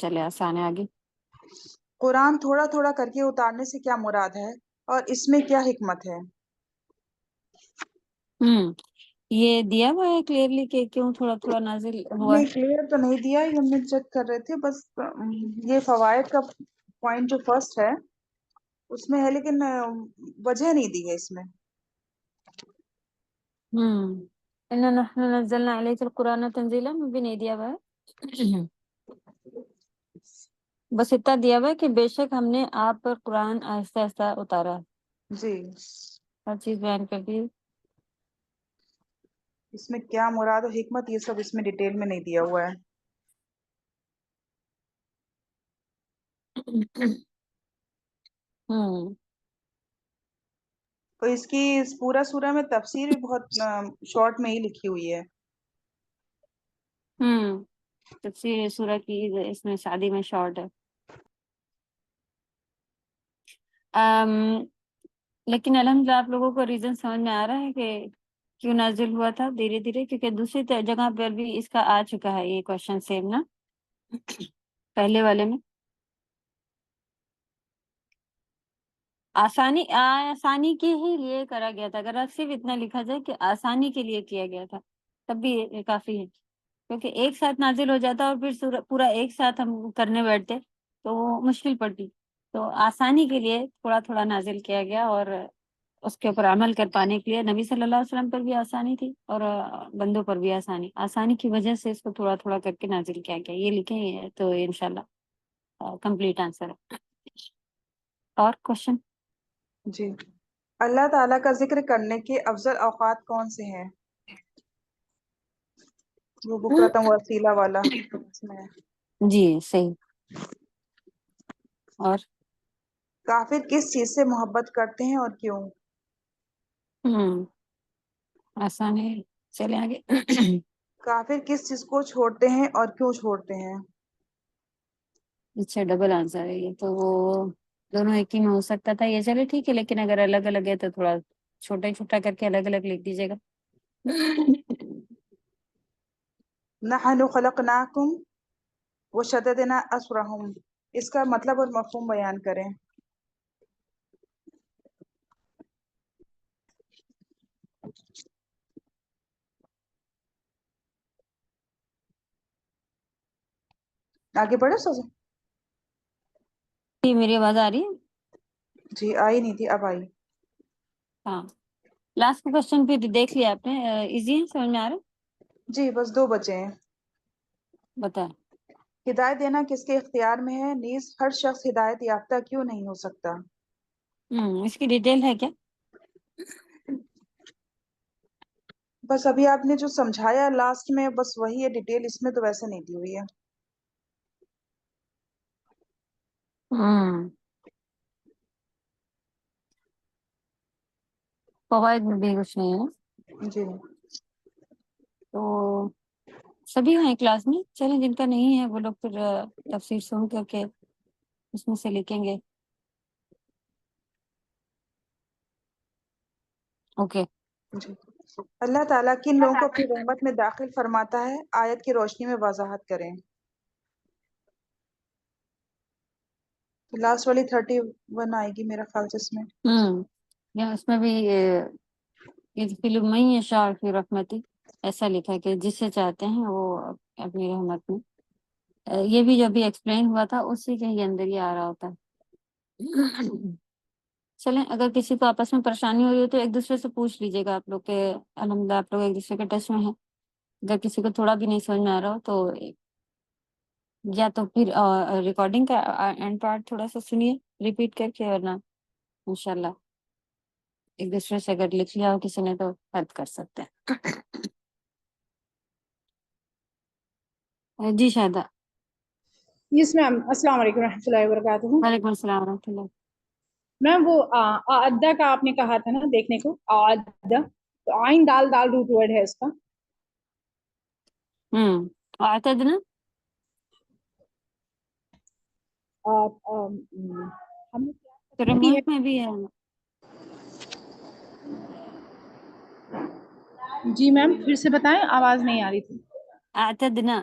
چلے آسان ہے آگے. قرآن تھوڑا تھوڑا کر کے اتارنے سے کیا مراد ہے اور اس میں کیا حکمت ہے؟ یہ دیا ہوا ہے کلیئرلی کہ کیوں تھوڑا تھوڑا نازل ہوا نہیں، ہے. کلیئر تو نہیں دیا، یہ ہم نے چیک کر رہے تھے بس. یہ فوائد کا پوائنٹ جو فرسٹ ہے اس میں ہے، لیکن وجہ نہیں دی ہے اس میں. اِنَّا نَحْنُ نَزَّلْنَا عَلَيْكَ الْقُرْآنَ تَنزِيلًا میں بھی نہیں دیا ہوا ہے. بس اتنا دیا ہوا ہے کہ بے شک ہم نے آپ پر قرآن آہستہ آہستہ اتارا ہے. جی، ہر چیز بیان کر دی. اس میں کیا مراد و حکمت یہ سب اس میں ڈیٹیل میں نہیں دیا ہوا ہے. تو اس کی اس پورا سورہ میں تفسیر بھی بہت شارٹ میں ہی لکھی ہوئی ہے. تفسیر سورہ کی اس میں شادی میں شارٹ ہے. لیکن الحمدللہ آپ لوگوں کو ریزن سمجھ میں آ رہا ہے کہ کیوں نازل ہوا تھا دھیرے دھیرے، کیونکہ دوسری جگہ پر بھی اس کا آ چکا ہے یہ کوشچن سیم نا پہلے والے میں. آسانی کے ہی لیے کرا گیا تھا. اگر صرف اتنا لکھا جائے کہ آسانی کے لیے کیا گیا تھا تب بھی یہ کافی ہے، کیونکہ ایک ساتھ نازل ہو جاتا اور پھر پورا ایک ساتھ ہم کرنے بیٹھتے تو وہ مشکل پڑتی. تو آسانی کے لیے تھوڑا تھوڑا نازل کیا گیا، اور اس کے اوپر عمل کر پانے کے لیے نبی صلی اللہ علیہ وسلم پر بھی آسانی تھی اور بندوں پر بھی آسانی کی وجہ سے اس کو تھوڑا تھوڑا کر کے نازل کیا گیا. یہ لکھیں تو انشاءاللہ کمپلیٹ آنسر ہے. اور کوشچن؟ جی، اللہ تعالیٰ کا ذکر کرنے کے افضل اوقات کون سے ہیں؟ وہ بکرتم وسیلہ والا اس میں ہے. جی صحیح. اور کافر کس چیز سے محبت کرتے ہیں اور کیوں؟ آسان ہے، چلے آگے. کافر کس چیز کو چھوڑتے ہیں اور کیوں چھوڑتے ہیں؟ اچھا ڈبل آنسر ہے یہ تو. وہ دونوں ایک ہی میں ہو سکتا تھا یہ، چلے ٹھیک ہے، لیکن اگر الگ الگ ہے تو تھوڑا چھوٹا چھوٹا کر کے الگ الگ لکھ دیجیے گا. نحن خلقناکم وشددنا اسرہم، اس کا مطلب اور مفہوم بیان کریں. آگے بڑھے سوچیں. جی میری آواز آ رہی ہے؟ جی آئی نہیں تھی، اب آئی. ہاں لاسٹ کوشچن پھر دیکھ لیا آپ نے، ایزی ہے، سمجھ میں آ رہا جی بس 2 بچے ہیں. ہے؟ بتا. ہدایت دینا کس کے اختیار میں ہے، نیز ہر شخص ہدایت یافتہ کیوں نہیں ہو سکتا؟ اس کی ڈیٹیل ہے کیا؟ بس ابھی آپ نے جو سمجھایا لاسٹ میں بس وہی ہے ڈیٹیل، اس میں تو ویسے نہیں دی ہوئی ہے. فوائد میں بھی کچھ نہیں ہے جی تو سبھی ہیں کلاس میں. چلیں جن کا نہیں ہے وہ لوگ پھر تفسیر سن کر کے اس میں سے لکھیں گے. اوکے. جی. اللہ تعالیٰ کن لوگوں کو اپنی رحمت میں داخل فرماتا ہے، آیت کی روشنی میں وضاحت کریں. لاسٹ والی 31 آئے گی میرا خیال سے اس میں. یا اس میں بھی فلم میں یشاء فی رحمتی ایسا لکھا ہے کہ جسے چاہتے ہیں وہ اپنی رحمت میں. یہ بھی جو بھی ایکسپلین ہوا تھا اسی کے ہی اندر ہی آ رہا ہوتا ہے. چلیں اگر کسی کو آپس میں پریشانی ہو رہی ہو تو ایک دوسرے سے پوچھ لیجیے گا آپ لوگ کہ الحمدللہ آپ لوگ ایک دوسرے کے ٹچ میں ہیں. اگر کسی کو تھوڑا بھی نہیں سمجھ میں آ رہا ہو تو یا تو پھر ریکارڈنگ کا اینڈ پارٹ تھوڑا سا سنیے ریپیٹ کر کے، ورنہ انشاءاللہ ایک دوسرے سے اگر لکھ لیا ہو کسی نے تو ہیلپ کر سکتے ہیں. جی شاہدہ. یس میم، السلام علیکم رحمۃ اللہ وبرکاتہ. وعلیکم السلام ورحمۃ اللہ. میم وہ آدھا کا آپ نے کہا تھا نا دیکھنے کو، آدھا تو آئین دال دال روٹ ورڈ ہے اس کا. اعتدنا ہم نے تیرے کی ہے. ملک میں بھی ہے. جی میم پھر سے بتائیں، آواز نہیں آ رہی تھی. اعتدنا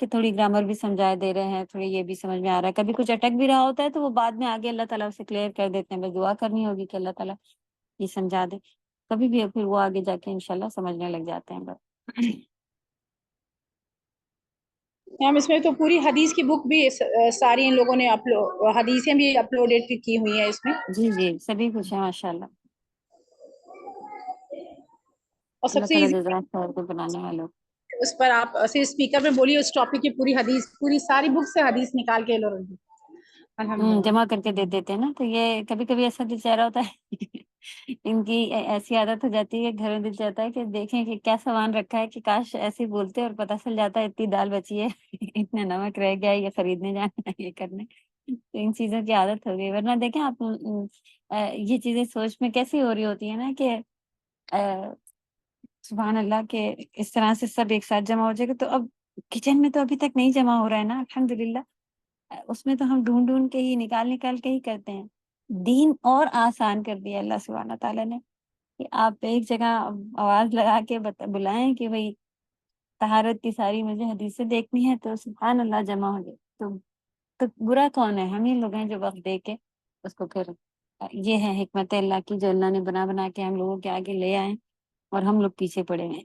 کہ تھوڑی گرامر بھی سمجھا دے رہے ہیں، تھوڑی یہ بھی سمجھ میں آ رہا ہے، کبھی کچھ اٹک بھی رہا ہوتا ہے تو وہ بعد میں آگے اللہ تعالیٰ اسے کلیئر کر دیتے ہیں، بس دعا کرنی ہوگی کہ اللہ تعالیٰ یہ سمجھا دے کبھی بھی، پھر وہ آگے جا کے انشاءاللہ سمجھنے لگ جاتے ہیں بس۔ ہم اس میں تو پوری حدیث کی بک بھی ساری ان لوگوں نے حدیثیں بھی اپلوڈیڈ کی ہوئی ہیں اس میں، جی جی سبھی کچھ ہے ماشاء اللہ، اور سب اللہ سے تعالیٰ ایزی جزائے خیر کو بنانے والوں۔ اس پر آپ صرف اسپیکر میں بولیے اس ٹاپک کی پوری حدیث، پوری ساری بک سے حدیث نکال کے لو رہی الحمدللہ۔ جمع کر کے دے دیتے ہیں نا، تو یہ کبھی کبھی ایسا دل چاہ رہا ہوتا ہے ان کی ایسی عادت ہو جاتی ہے، گھر میں دل چاہتا ہے کہ دیکھیں کہ کیا سامان رکھا ہے، کہ کاش ایسے بولتے اور پتہ چل جاتا ہے اتنی دال بچی ہے اتنا نمک رہ گیا ہے، یہ خریدنے جانا ہے، یہ کرنے، تو ان چیزوں کی عادت ہو گئی، ورنہ دیکھیں آپ یہ چیزیں سوچ میں کیسی ہو رہی ہوتی ہیں نا کہ سبحان اللہ کہ اس طرح سے سب ایک ساتھ جمع ہو جائے گا، تو اب کچن میں تو ابھی تک نہیں جمع ہو رہا ہے نا الحمدللہ، اس میں تو ہم ڈھونڈ ڈھونڈ کے ہی نکال کے ہی کرتے ہیں۔ دین اور آسان کر دیا اللہ سبحانہ تعالیٰ نے، کہ آپ ایک جگہ آواز لگا کے بلائیں کہ بھئی طہارت کی ساری مجھے حدیثیں دیکھنی ہے، تو سبحان اللہ جمع ہو جائے، تو برا کون ہے؟ ہم ہی لوگ ہیں جو وقت دے کے اس کو پھر، یہ ہے حکمت اللہ کی جو اللہ نے بنا کے ہم لوگوں کے آگے لے آئے اور ہم لوگ پیچھے پڑے ہیں۔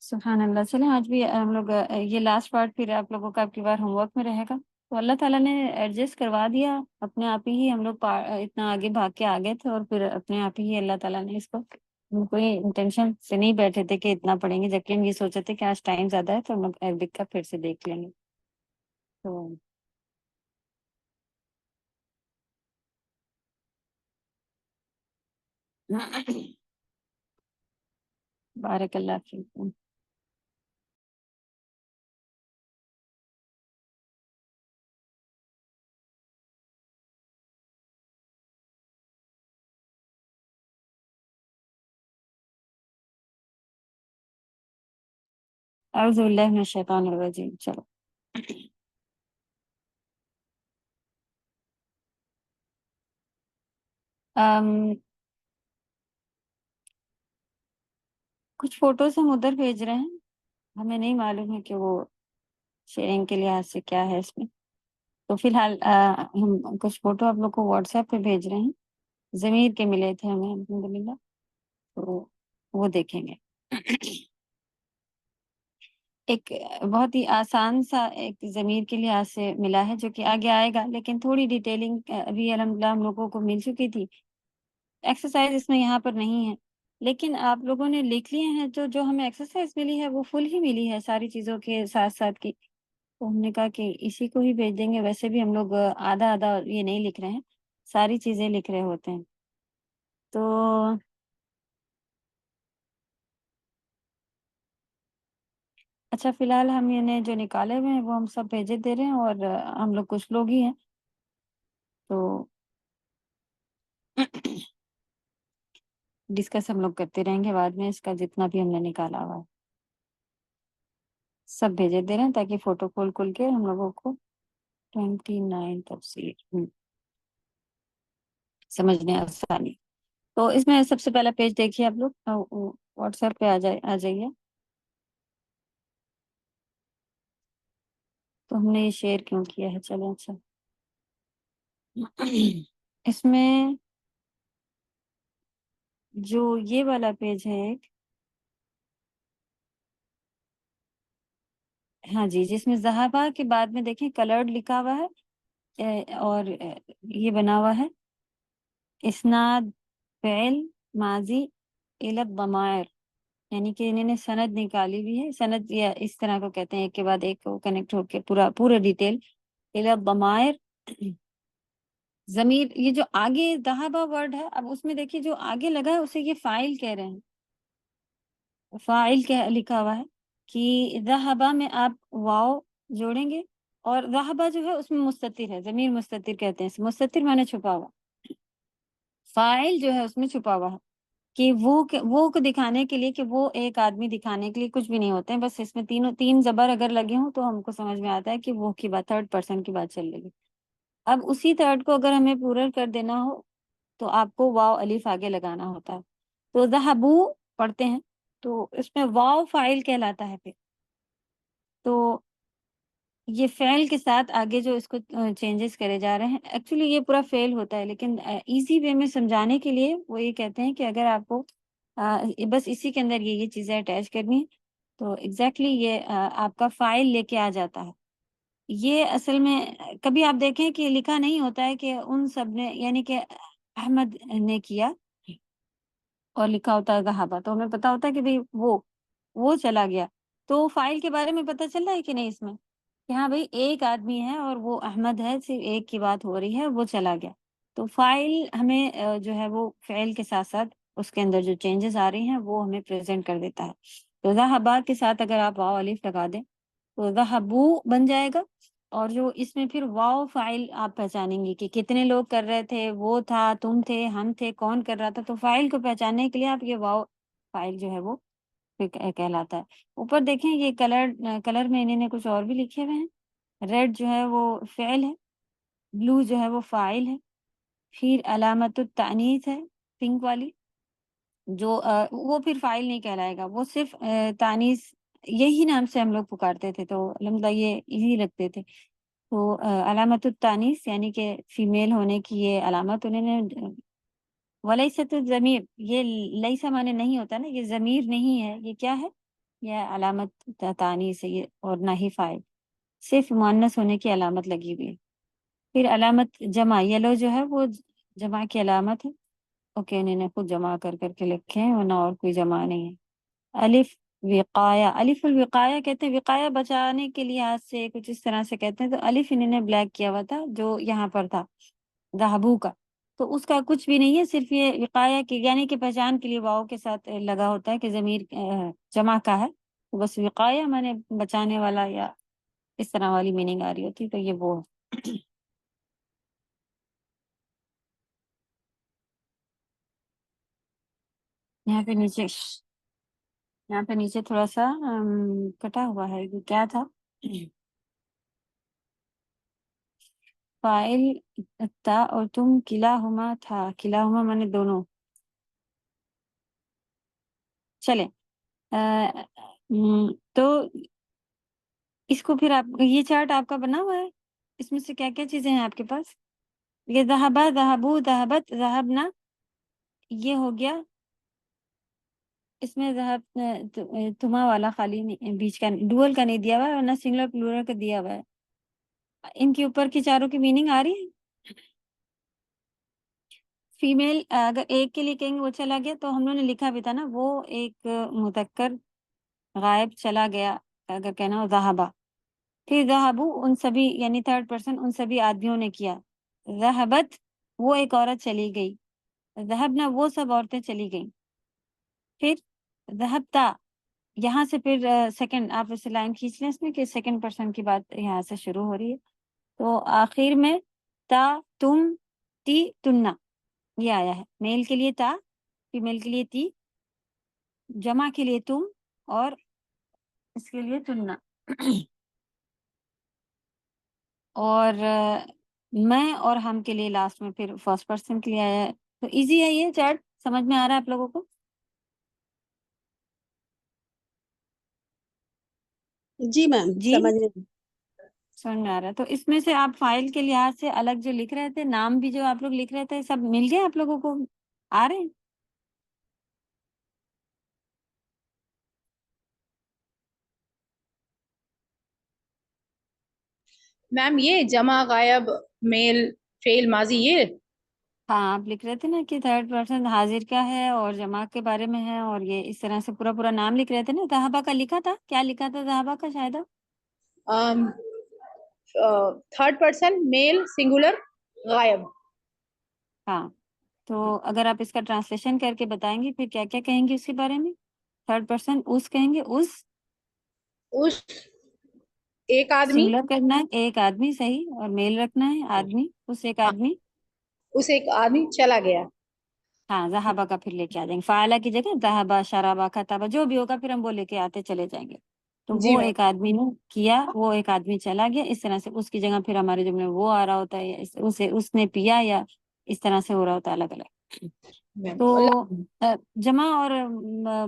سبحان اللہ، چلیں آج بھی ہم لوگ یہ لاسٹ پارٹ پھر آپ لوگوں کا اب کی بار ہوم ورک میں رہے گا، تو اللہ تعالیٰ نے ایڈجسٹ کروا دیا اپنے آپ ہی، ہم لوگ اتنا آگے بھاگ کے آ گئے تھے اور پھر اپنے آپ ہی اللہ تعالیٰ نے اس کو، ہم کوئی انٹینشن سے نہیں بیٹھے تھے کہ اتنا پڑھیں گے، جبکہ ہم یہ سوچے تھے کہ آج ٹائم زیادہ ہے تو ہم لوگ عربک کا پھر سے دیکھ لیں گے، تو بارک اللہ فیکم۔ اعوذ باللہ من الشیطان الرجیم، چلو کچھ فوٹوز ہم ادھر بھیج رہے ہیں، ہمیں نہیں معلوم ہے کہ وہ شیئرنگ کے لحاظ سے کیا ہے اس میں، تو فی الحال ہم کچھ فوٹو آپ لوگ کو واٹس ایپ پہ بھیج رہے ہیں، ضمیر کے ملے تھے ہمیں الحمدللہ، تو وہ دیکھیں گے۔ ایک بہت ہی آسان سا ایک ضمیر کے لحاظ سے ملا ہے جو کہ آگے آئے گا، لیکن تھوڑی ڈیٹیلنگ ابھی الحمدللہ ہم لوگوں کو مل چکی تھی، ایکسرسائز اس میں یہاں پر نہیں ہے، لیکن آپ لوگوں نے لکھ لیے ہیں، جو ہمیں ایکسرسائز ملی ہے وہ فل ہی ملی ہے ساری چیزوں کے ساتھ ساتھ کی، تو ہم نے کہا کہ اسی کو ہی بھیج دیں گے، ویسے بھی ہم لوگ آدھا آدھا یہ نہیں لکھ رہے ہیں، ساری چیزیں لکھ رہے ہوتے ہیں، تو اچھا فی الحال ہم نے جو نکالے ہوئے ہیں وہ ہم سب بھیجے دے رہے ہیں، اور ہم لوگ کچھ لوگ ہی ہیں، تو ڈسکس ہم لوگ کرتے رہیں گے بعد میں، اس کا جتنا بھی ہم نے نکالا ہوا ہے سب بھیجے دے رہے ہیں تاکہ فوٹو کھول کے ہم لوگوں کو 29 تفسیر سمجھنے آسانی، تو اس میں سب سے پہلا پیج دیکھیے آپ لوگ، واٹس ایپ پہ آ جائیے، تو ہم نے یہ شیئر کیوں کیا ہے، چلیں اچھا اس میں جو یہ والا پیج ہے ایک، ہاں جی، جس میں ذہابہ کے بعد میں دیکھیں کلرڈ لکھا ہوا ہے، اور یہ بنا ہوا ہے اسناد فعل ماضی الی الضمائر، یعنی کہ انہوں نے سند نکالی ہوئی ہے، سند یا اس طرح کو کہتے ہیں ایک کے بعد ایک کو کنیکٹ ہو کے پورا ڈیٹیل، الی الضمائر ضمیر، یہ جو آگے ذہابہ ورڈ ہے، اب اس میں دیکھیے جو آگے لگا ہے اسے یہ فاعل کہہ رہے ہیں، فاعل لکھا ہوا ہے کہ ذہابہ میں آپ واو جوڑیں گے، اور ذہابہ جو ہے اس میں مستتر ہے، ضمیر مستتر کہتے ہیں، مستتر معنی چھپا ہوا، فاعل جو ہے اس میں چھپا ہوا ہے، کہ وہ کو دکھانے کے لیے، کہ وہ ایک آدمی دکھانے کے لیے کچھ بھی نہیں ہوتے ہیں، بس اس میں تین زبر اگر لگے ہوں تو ہم کو سمجھ میں آتا ہے کہ وہ کی بات تھرڈ پرسن کی بات چل رہی ہے، اب اسی تھرڈ کو اگر ہمیں پلورل کر دینا ہو تو آپ کو واو الف آگے لگانا ہوتا ہے، تو ذہبو پڑھتے ہیں، تو اس میں واو فاعل کہلاتا ہے پھر. تو یہ فعل کے ساتھ آگے جو اس کو چینجز کرے جا رہے ہیں، ایکچولی یہ پورا فعل ہوتا ہے، لیکن ایزی وے میں سمجھانے کے لیے وہ یہ کہتے ہیں کہ اگر آپ کو بس اسی کے اندر یہ چیزیں اٹیچ کرنی ہیں تو ایگزیکٹلی یہ آپ کا فائل لے کے آ جاتا ہے. یہ اصل میں کبھی آپ دیکھیں کہ لکھا نہیں ہوتا ہے کہ ان سب نے، یعنی کہ احمد نے کیا اور لکھا ہوتا ہے ذہبہ، تو ہمیں پتا ہوتا ہے کہ بھئی وہ چلا گیا. تو فائل کے بارے میں پتہ چل رہا ہے کہ نہیں اس میں، کہ ہاں بھئی ایک آدمی ہے اور وہ احمد ہے، صرف ایک کی بات ہو رہی ہے، وہ چلا گیا. تو فائل ہمیں جو ہے وہ فعل کے ساتھ ساتھ اس کے اندر جو چینجز آ رہی ہیں وہ ہمیں پریزنٹ کر دیتا ہے. تو ذہبہ کے ساتھ اگر آپ واو الف لگا دیں تو ذہبو بن جائے گا، اور جو اس میں پھر واو فائل آپ پہچانیں گے کہ کتنے لوگ کر رہے تھے، وہ تھا، تم تھے، ہم تھے، کون کر رہا تھا. تو فائل کو پہچاننے کے لیے آپ یہ واو فائل جو ہے وہ پھر کہلاتا ہے. اوپر دیکھیں یہ کلر میں انہوں نے کچھ اور بھی لکھے ہوئے ہیں. ریڈ جو ہے وہ فعل ہے، بلو جو ہے وہ فاعل ہے، پھر علامت التانیث ہے پنک والی، جو وہ پھر فائل نہیں کہلائے گا، وہ صرف تانیث یہی نام سے ہم لوگ پکارتے تھے، تو الحمدللہ یہ ایزی لگتے تھے. تو علامت التانیث یعنی کہ فیمیل ہونے کی یہ علامت انہوں نے. ولیست الضمیر، یہ لیسا مانے نہیں ہوتا نا، یہ ضمیر نہیں ہے، یہ کیا ہے، یہ علامت تانیث ہے، یہ اور نہ ہی فاعل، صرف مؤنث ہونے کی علامت لگی ہوئی ہے. پھر علامت جمع، یلو جو ہے وہ جمع کی علامت ہے. اوکے، انہوں نے خود جمع کر کے لکھے ہیں، ورنہ اور کوئی جمع نہیں ہے. الف وقایہ، الف الوقایہ کہتے ہیں، وقایہ بچانے کے لیے ہاتھ سے کچھ اس طرح سے کہتے ہیں. تو الف انہوں نے بلیک کیا ہوا تھا جو یہاں پر تھا ذہبو کا، تو اس کا کچھ بھی نہیں ہے، صرف یہ وقایہ کی یعنی کہ پہچان کے لیے واؤ کے ساتھ لگا ہوتا ہے کہ ضمیر جمع کا ہے. تو بس وقایہ مانے بچانے والا یا اس طرح والی میننگ آ رہی ہوتی، تو یہ وہ ہے. یہاں پہ نیچے تھوڑا سا کٹا ہوا ہے، یہ کیا تھا، فائل تا اور تم کلاہما تھا، کلاہما مانے دونوں. چلے تو اس کو پھر آپ یہ چارٹ آپ کا بنا ہوا ہے، اس میں سے کیا کیا چیزیں ہیں آپ کے پاس. یہ ذہبہ، ذہبو، ذہبت، ذہبنا، یہ ہو گیا. اس میں ذہب تما والا خالی بیچ کا ڈوئل کا نہیں دیا ہوا ہے، ورنہ سنگولر پلورل کا دیا ہوا ہے. ان کے اوپر کی چاروں کی میننگ آ رہی ہے. فیمیل اگر ایک کے لیے کہیں گے وہ چلا گیا، تو ہم لوگوں نے لکھا بھی تھا نا، وہ ایک مذکر غائب چلا گیا اگر کہنا ہو ذہبہ. پھر ذہبو ان سبھی یعنی تھرڈ پرسن ان سبھی آدمیوں نے کیا. ذہبت وہ ایک عورت چلی گئی. ذہبنا وہ سب عورتیں چلی گئیں. پھر ذہبتا یہاں سے پھر سیکنڈ آپ اسے لائن کھینچ لیں اس میں کہ سیکنڈ پرسن کی بات یہاں سے شروع ہو رہی ہے. تو آخر میں تا، تم، تی، تننا یہ آیا ہے. میل کے لیے تا، فیمیل کے لیے تی، جمع کے لیے تم، اور اس کے لیے تننا. اور میں اور ہم کے لیے لاسٹ میں پھر فرسٹ پرسن کے لیے آیا ہے. تو ایزی ہے یہ چارٹ، سمجھ میں آ رہا ہے آپ لوگوں کو. جی میم، جی سمجھ رہی سمجھ میں آ رہا ہے. تو اس میں سے آپ فائل کے لحاظ سے الگ جو لکھ رہے تھے، نام بھی جو آپ لوگ لکھ رہے تھے، سب مل گئے آپ لوگوں کو، آ رہے ہیں. میم یہ جمع، غائب، میل، فعل ماضی، یہ ہاں آپ لکھ رہے تھے نا کہ تھرڈ پرسن حاضر کا ہے اور جمع کے بارے میں ہے، اور یہ اس طرح سے پورا پورا نام لکھ رہے تھے نا. ذہبہ کا لکھا تھا، کیا لکھا تھا ذہبہ کا شاید؟ تھرڈ پرسن میل سنگولر غائب. ہاں تو اگر آپ اس کا ٹرانسلیشن کر کے بتائیں گے پھر کیا کیا کہیں گے اس کے بارے میں. تھرڈ پرسن اس کہیں گے، اس ایک آدمی، سنگولر کرنا ہے ایک آدمی، صحیح، اور میل رکھنا ہے آدمی، اس ایک ہاں، آدمی. اس ایک آدمی چلا گیا. ہاں ذہبہ کا پھر لے کے آ جائیں گے، فعلہ کی جگہ ذہبہ، شرابہ، کتبہ جو بھی ہوگا پھر ہم وہ لے کے آتے چلے جائیں گے. تو جی وہ میم. ایک آدمی نے کیا، وہ ایک آدمی چلا گیا، اس طرح سے اس کی جگہ پھر ہمارے جملے میں وہ آ رہا ہوتا ہے، یا اس نے پیا، یا اس طرح سے ہو رہا ہوتا ہے الگ الگ. تو جمع اور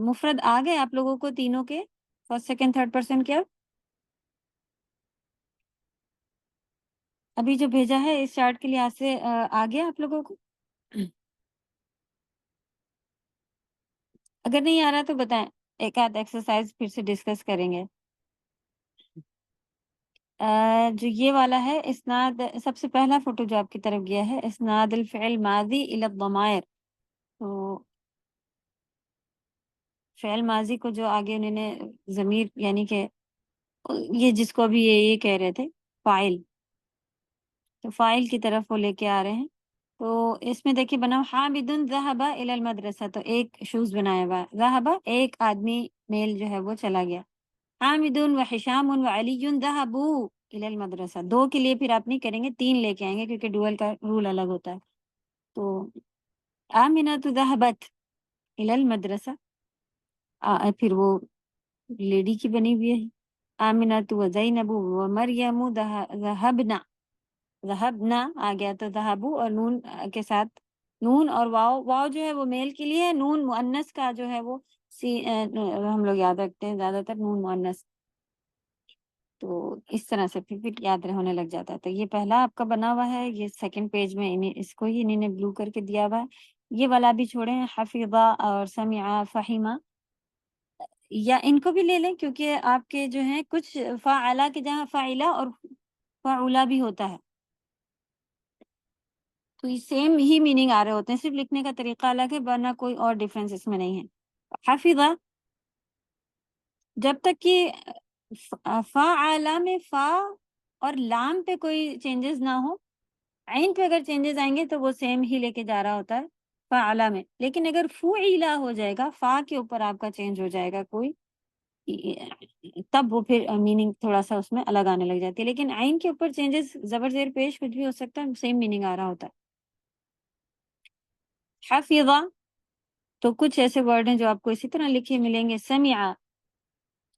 مفرد آ گئے آپ لوگوں کو تینوں کے، فرسٹ سیکنڈ تھرڈ پرسن کیا؟ ابھی جو بھیجا ہے اس چارٹ کے لحاظ سے آ گیا آپ لوگوں کو؟ اگر نہیں آ رہا تو بتائیں، ایک آدھ ایکسرسائز پھر سے ڈسکس کریں گے۔ جو یہ والا ہے اسناد، سب سے پہلا فوٹو جو آپ کی طرف گیا ہے، اسناد الفعل ماضی الی الضمائر، تو فعل ماضی کو جو آگے انہوں نے ضمیر، یعنی کہ یہ جس کو ابھی یہ کہہ رہے تھے فاعل، تو فاعل کی طرف وہ لے کے آ رہے ہیں۔ تو اس میں دیکھیے بنا حامد ذهب الى المدرسہ، تو ایک شوز بنایا ہوا ہے، ذهب ایک آدمی میل جو ہے وہ چلا گیا، حامد وحشام وعلی ذهبوا الى المدرسہ، دو کے لیے پھر آپ نہیں کریں گے، تین لے کے آئیں گے کیونکہ ڈوئل کا رول الگ ہوتا ہے۔ تو آمنہ ذهبت الى المدرسہ، پھر وہ لیڈی کی بنی ہوئی ہے، آمنہ وزینب ومریم ذهبنا، ذهبنا آ گیا تو ذهبوا اور نون کے ساتھ، نون اور واو، واو جو ہے وہ میل کے لیے ہے، نون مؤنث کا جو ہے وہ ہم لوگ یاد رکھتے ہیں زیادہ تر نون مؤنث، تو اس طرح سے پھر یاد ہونے لگ جاتا ہے۔ تو یہ پہلا آپ کا بنا ہوا ہے، یہ سیکنڈ پیج میں اس کو ہی انہیں نے بلو کر کے دیا ہوا ہے۔ یہ والا بھی چھوڑے ہیں، حفظہ اور سمع فہمہ، یا ان کو بھی لے لیں کیونکہ آپ کے جو ہیں کچھ فاعلہ کے جہاں فاعلہ اور فاعلہ بھی ہوتا ہے، تو یہ سیم ہی میننگ آ رہے ہوتے ہیں، صرف لکھنے کا طریقہ الگ ہے، ورنہ کوئی اور ڈیفرنس اس میں نہیں ہے۔ حفظہ جب تک کہ فاعلہ میں فا اور لام پہ کوئی چینجز نہ ہو، عین پہ اگر چینجز آئیں گے تو وہ سیم ہی لے کے جا رہا ہوتا ہے فاعلہ میں، لیکن اگر فعیلہ ہو جائے گا، فا کے اوپر آپ کا چینج ہو جائے گا کوئی، تب وہ پھر میننگ تھوڑا سا اس میں الگ آنے لگ جاتی ہے، لیکن عین کے اوپر چینجز زبر زیر پیش کچھ بھی ہو سکتا ہے، سیم میننگ آ رہا ہوتا ہے۔ حفظہ تو کچھ ایسے ورڈ ہیں جو آپ کو اسی طرح لکھے ملیں گے، سمع،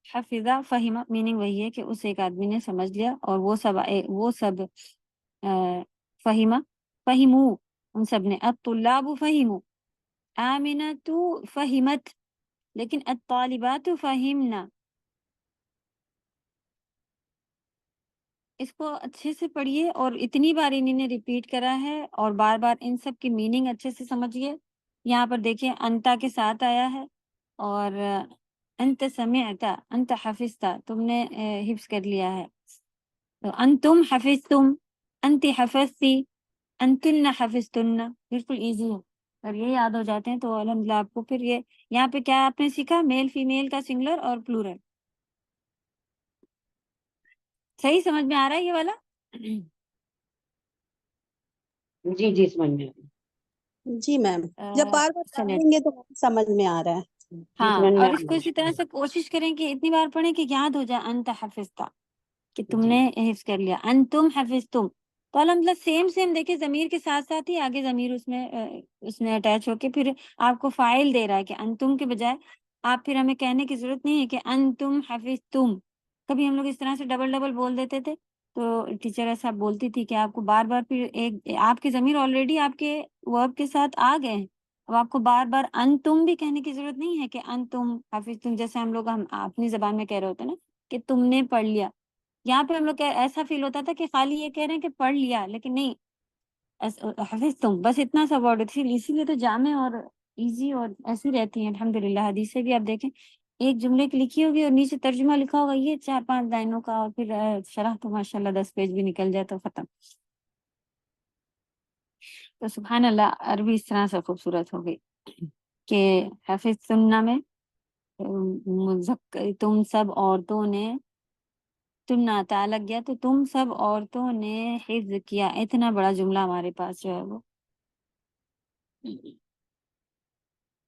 حفظہ، فہمہ، میننگ وہی ہے کہ اس ایک آدمی نے سمجھ لیا اور وہ سب فہمہ، فہمو، ان سب نے، الطلاب فہمو، آمنۃ فہمت، لیکن الطالبات فہمنا، اس کو اچھے سے پڑھیے اور اتنی بار انہوں نے ریپیٹ کرا ہے اور بار بار ان سب کی میننگ اچھے سے سمجھیے۔ یہاں پر دیکھیں انتا کے ساتھ آیا ہے، اور انت سمعتا، انت حفظتا، تم نے حفظ کر لیا ہے، تو انتم حفظتم، انت حفظتی، انتن حفظتن، بالکل ایزی ہے، اور یہ یاد ہو جاتے ہیں تو الحمدللہ آپ کو پھر یہ یہاں پہ کیا آپ نے سیکھا، میل فیمیل کا سنگولر اور پلورل، صحیح سمجھ میں آ رہا ہے یہ والا؟ جی جی سمجھ میں جی میم، جب بار بار چلے، پڑھیں گے تو سمجھ میں آ رہا ہے۔ ہاں، سمجھ میں اور آ اس کو اسی طرح سے کوشش کریں کہ اتنی بار پڑھیں کہ یاد ہو جائے، انت حفظتا، کہ تم جی نے حفظ کر لیا، انتم حفظتم، تو الحمدللہ سیم دیکھیں ضمیر کے ساتھ ساتھ ہی آگے ضمیر اس میں اٹیچ ہو کے پھر آپ کو فاعل دے رہا ہے کہ انتم کے بجائے آپ پھر ہمیں کہنے کی ضرورت نہیں ہے کہ انتم حفظتم، کبھی ہم لوگ اس طرح سے ڈبل ڈبل بول دیتے تھے، تو ٹیچر ایسا بولتی تھی کہ آپ کو بار بار پھر آپ کے ضمیر آلریڈی آپ کے ورب کے ساتھ آ گئے ہیں، اب آپ کو بار بار انتم بھی کہنے کی ضرورت نہیں ہے کہ انتم حفظتم، جیسے ہم لوگ اپنی زبان میں کہہ رہے ہوتے ہیں نا کہ تم نے پڑھ لیا، یہاں پہ ہم لوگ ایسا فیل ہوتا تھا کہ خالی یہ کہہ رہے ہیں کہ پڑھ لیا، لیکن نہیں، حفظتم بس اتنا سا ورڈ، اسی لیے تو جامع اور ایزی اور ایسی رہتی ہیں الحمدللہ۔ حدیثیں بھی آپ دیکھیں ایک جملے کی لکھی ہوگی اور نیچے ترجمہ لکھا ہوگا، یہ 4-5 لائنوں کا، اور پھر شرح تو ماشاءاللہ 10 پیج بھی نکل جائے تو ختم۔ تو سبحان اللہ، عربی اس طرح سے خوبصورت ہو گئی کہ حفظ سننا میں تم سب عورتوں نے، تم ناتا لگ گیا تو تم سب عورتوں نے حفظ کیا، اتنا بڑا جملہ ہمارے پاس جو ہے وہ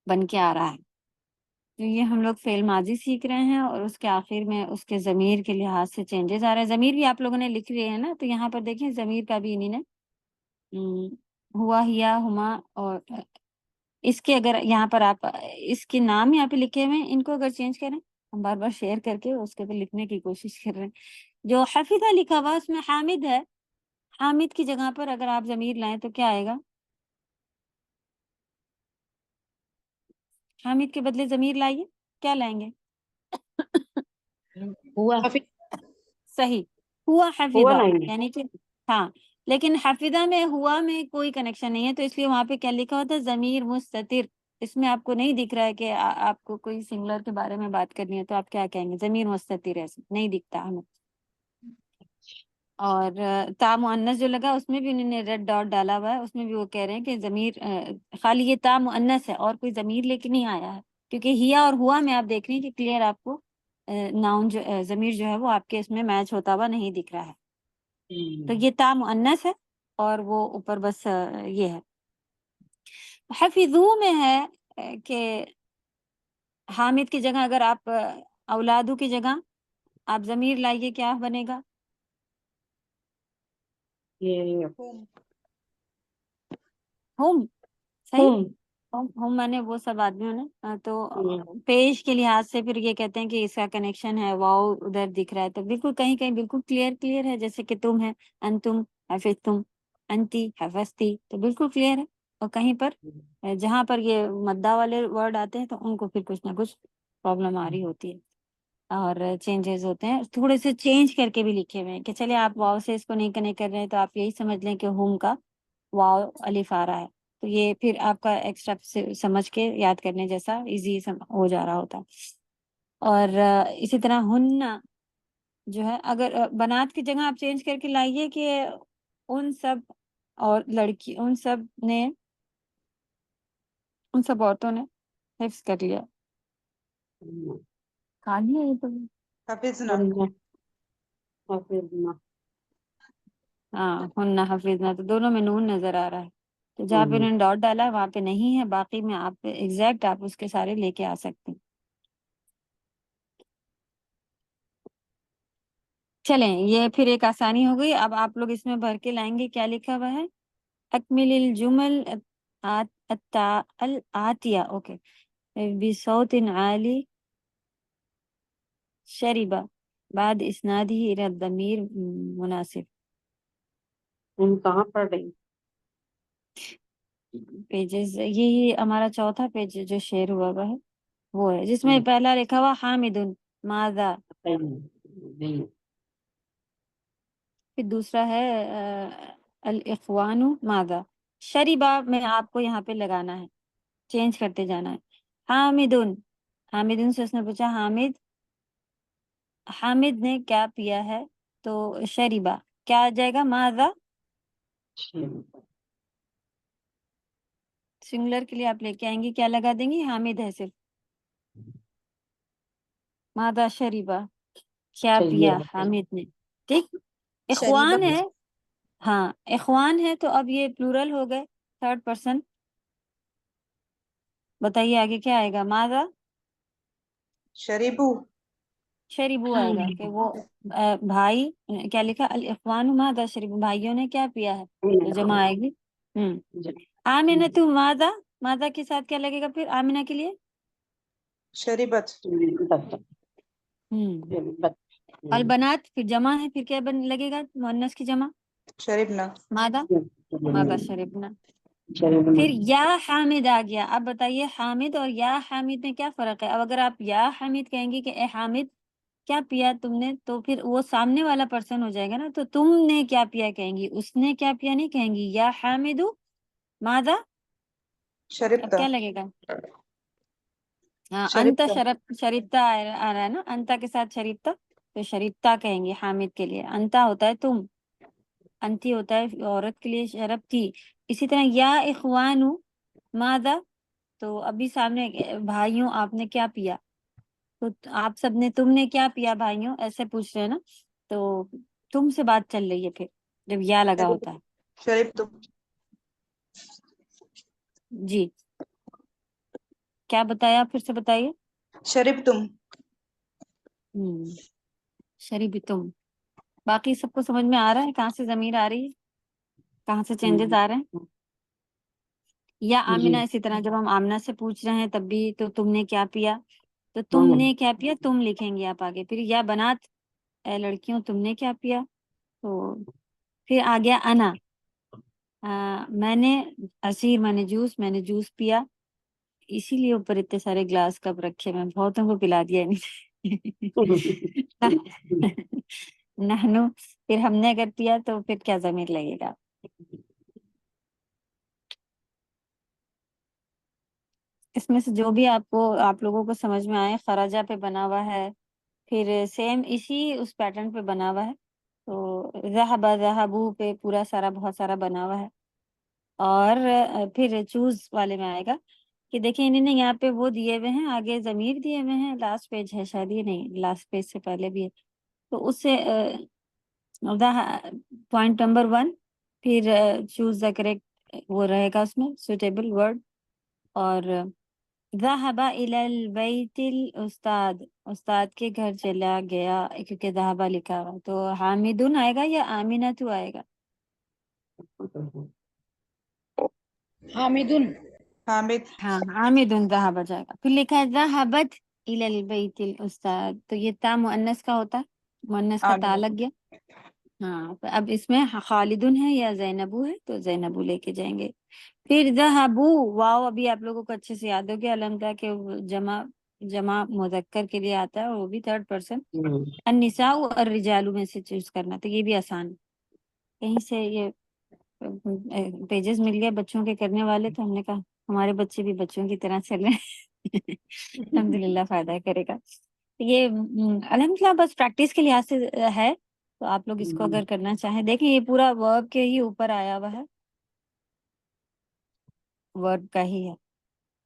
بن کے آ رہا ہے۔ تو یہ ہم لوگ فعل ماضی سیکھ رہے ہیں اور اس کے آخر میں اس کے ضمیر کے لحاظ سے چینجز آ رہے ہیں، ضمیر بھی آپ لوگوں نے لکھ لیے ہیں نا، تو یہاں پر دیکھیں ضمیر کا بھی انہی نے ہوا، ہیا، ہما، اور اس کے اگر یہاں پر آپ اس کے نام یہاں پہ لکھے ہوئے ہیں، ان کو اگر چینج کریں، ہم بار بار شیئر کر کے اس کے اوپر لکھنے کی کوشش کر رہے ہیں، جو حفظہ لکھا ہوا اس میں حامد ہے، حامد کی جگہ پر اگر آپ ضمیر لائیں تو کیا آئے گا؟ حامد کے بدلے ضمیر لائیے، کیا لائیں گے؟ ہوا صحیح، ہوا ہوا حفظہ، لائیں گے. یعنی کہ ہاں، لیکن حفظہ میں ہوا میں کوئی کنیکشن نہیں ہے، تو اس لیے وہاں پہ کیا لکھا ہوتا ہے؟ ضمیر مستتر. اس میں آپ کو نہیں دکھ رہا ہے کہ آپ کو کوئی سنگولر کے بارے میں بات کرنی ہے، تو آپ کیا کہیں گے؟ ضمیر مستتر ہے، نہیں دکھتا ہمیں. اور تا مؤنث جو لگا اس میں بھی انہوں نے ریڈ ڈاٹ ڈالا ہوا ہے، اس میں بھی وہ کہہ رہے ہیں کہ ضمیر خالی یہ تا مؤنث ہے اور کوئی ضمیر لے کے نہیں آیا ہے، کیونکہ ہیا اور ہوا میں آپ دیکھ رہی ہیں کہ کلیئر آپ کو ناؤن جو ضمیر جو ہے وہ آپ کے اس میں میچ ہوتا ہوا نہیں دکھ رہا ہے. تو یہ تا مؤنث ہے اور وہ اوپر بس یہ ہے. حفظو میں ہے کہ حامد کی جگہ اگر آپ اولادو کی جگہ آپ ضمیر لائیے، کیا بنے گا؟ یہ ہوم ہم. صحیح، ہم ہم میں نے وہ سب آدمیوں نے تو پیش کے لحاظ سے پھر یہ کہتے ہیں کہ اس کا کنیکشن ہے، واؤ ادھر دکھ رہا ہے، تو بالکل کہیں کہیں بالکل کلیئر ہے، جیسے کہ تم ہے، انتم حفظتم، انتی حفظتی، تو بالکل کلیئر ہے. اور کہیں پر جہاں پر یہ مدہ والے ورڈ آتے ہیں تو ان کو پھر کچھ نہ کچھ پرابلم آ رہی ہوتی ہے اور چینجز ہوتے ہیں، تھوڑے سے چینج کر کے بھی لکھے ہوئے ہیں کہ چلے آپ واؤ سے اس کو نہیں کنیکٹ کر رہے ہیں تو آپ یہی سمجھ لیں کہ ہوم کا واؤ الف آ رہا ہے، تو یہ پھر آپ کا ایکسٹرا سمجھ کے یاد کرنے جیسا ایزی ہو جا رہا ہوتا. اور اسی طرح ہن جو ہے، اگر بنات کی جگہ آپ چینج کر کے لائیے کہ ان سب اور لڑکی ان سب عورتوں نے حفظ کر لیا. کہانی ہے یہ تو. حفظنا حافظنا. ہاں، ہن حفظنا، تو دونوں میں نون نظر آ رہا ہے، تو جہاں پہ انہوں نے ڈاٹ ڈالا ہے وہاں پہ نہیں ہے، باقی میں آپ ایگزیکٹ آپ اس کے سارے لے کے آ سکتے ہیں. چلیں، یہ پھر ایک آسانی ہو گئی. اب آپ لوگ اس میں بھر کے لائیں گے، کیا لکھا ہوا ہے؟ اکمل الجمل الآتیہ، اوکے، بصوت عالی شربا بعد اسنادی الى الضمیر مناسب. ہم کہاں پڑھ رہی؟ پیجز یہ ہمارا چوتھا پیج جو شیئر ہوا ہوا ہے وہ ہے، جس میں پہلا لکھا ہوا حامد ماذا، نہیں. پھر دوسرا ہے الاخوان ماذا. شریبا میں آپ کو یہاں پہ لگانا ہے، چینج کرتے جانا ہے. حامدن سے اس نے پوچھا حامد نے کیا پیا ہے، تو شریبا کیا آ جائے گا؟ ماذا. سنگولر کے لیے آپ لے کے آئیں گے، کیا لگا دیں گے؟ حامد ہے صرف. ماذا شریبا، کیا پیا حامد نے. ٹھیک. شریبہ اخوان ہے، ہاں اخوان ہے، تو اب یہ پلورل ہو گئے، تھرڈ پرسن. بتائیے آگے کیا آئے گا؟ ماذا شریبو شریبو آئے گا کہ وہ بھائی، کیا لکھا؟ الاخوان ماذا شریبو، بھائیوں نے کیا پیا ہے، تو جمع آئے گی. آمنہ تو ماذا، ماذا کے ساتھ کیا لگے گا پھر آمنہ کے لیے؟ شریبت البنات پھر جمع ہے، پھر کیا لگے گا مؤنث کی جمع؟ شریبنا ماذا شربنا. پھر یا حامد آ گیا. اب بتائیے حامد اور یا حامد میں کیا فرق ہے؟ اب اگر آپ یا حامد کہیں گے کہ اے حامد کیا پیا تم نے، تو پھر وہ سامنے والا پرسن ہو جائے گا نا، تو تم نے کیا پیا کہیں گی، اس نے کیا پیا نہیں کہیں گی. یا حامد ماذا، اب شربتا کیا لگے گا؟ ہاں، انت شربتا شریبتا آ رہا ہے نا، انتا کے ساتھ شریبتا، تو شریبتا کہیں گے حامد کے لیے. انتا ہوتا ہے تم، انتی ہوتا ہے عورت کے لیے شربتی. اسی طرح یا اخوانو ماذا، تو ابھی سامنے بھائیوں آپ نے کیا پیا، تو آپ سب نے تم نے کیا پیا بھائیوں ایسے پوچھ رہے ہیں نا، تو تم سے بات چل رہی ہے پھر جب یا لگا ہوتا ہے. شربتم جی کیا بتایا، پھر سے بتائیے. شربتم شریب تم. باقی سب کو سمجھ میں آ رہا ہے کہاں سے ضمیر آ رہی ہے، کہاں سے چینجز آ رہے ہیں؟ یا آمنہ اسی طرح جب ہم آمنہ سے پوچھ رہے ہیں تب بھی تو تم نے کیا پیا، تو تم نے کیا پیا تم لکھیں گے آپ آگے. پھر یا بنات اے لڑکیوں تم نے کیا پیا، تو پھر آ گیا انا، میں نے عصیر میں نے جوس پیا. اسی لیے اوپر اتنے سارے گلاس کپ رکھے، میں بہتوں کو پلا دیا نہنو، پھر ہم نے اگر پیا تو پھر کیا ضمیر لگے گا. اس میں سے جو بھی آپ لوگوں کو سمجھ میں آئے، خراجہ پہ بنا ہوا ہے، پھر سیم اسی اس پیٹرن پہ بنا ہوا ہے، تو ذہب ذہبو پہ پورا سارا بہت سارا بنا ہوا ہے. اور پھر چوز والے میں آئے گا کہ دیکھیں انہوں نے یہاں پہ وہ دیے ہوئے ہیں، آگے ضمیر دیے ہوئے ہیں، لاسٹ پیج ہے شاید، یہ نہیں لاسٹ پیج سے پہلے بھی ہے، تو اس سے پوائنٹ نمبر 1، پھر چوز دا کریکٹ وہ رہے گا اس میں سوٹیبل ورڈ. اور ذهب الى البيت الاستاذ، استاد کے گھر چلا گیا، کیونکہ ذهب لکھا ہوا تو حامدن آئے گا یا آمینہ تو آئے گا؟ حامدن. حامد. ہاں حامدن ذهب جائے گا. پھر لکھا ہے ذهبت الى البيت الاستاذ، تو یہ تا مؤنث کا ہوتا ہے، مؤنث کا تا لگ گیا. ہاں تو اب اس میں خالدن ہے یا زینبو ہے، تو زینبو لے کے جائیں گے. پھر ذہبو، واو ابھی آپ لوگوں کو اچھے سے یاد ہو گیا، علم تھا کہ جمع مذکر کے لیے آتا ہے، اور وہ بھی تھرڈ پرسن. النساء اور الرجال میں سے چوز کرنا، تو یہ بھی آسان ہے. کہیں سے یہ پیجز مل گئے بچوں کے کرنے والے، تو ہم نے کہا ہمارے بچے بھی بچوں کی طرح چل رہے ہیں. الحمدللہ فائدہ کرے گا. یہ الحمدللہ بس پریکٹس کے لحاظ سے ہے، تو آپ لوگ اس کو اگر کرنا چاہیں، دیکھیں یہ پورا ورب کے ہی اوپر آیا ہوا ہے، ورب کا ہی ہے.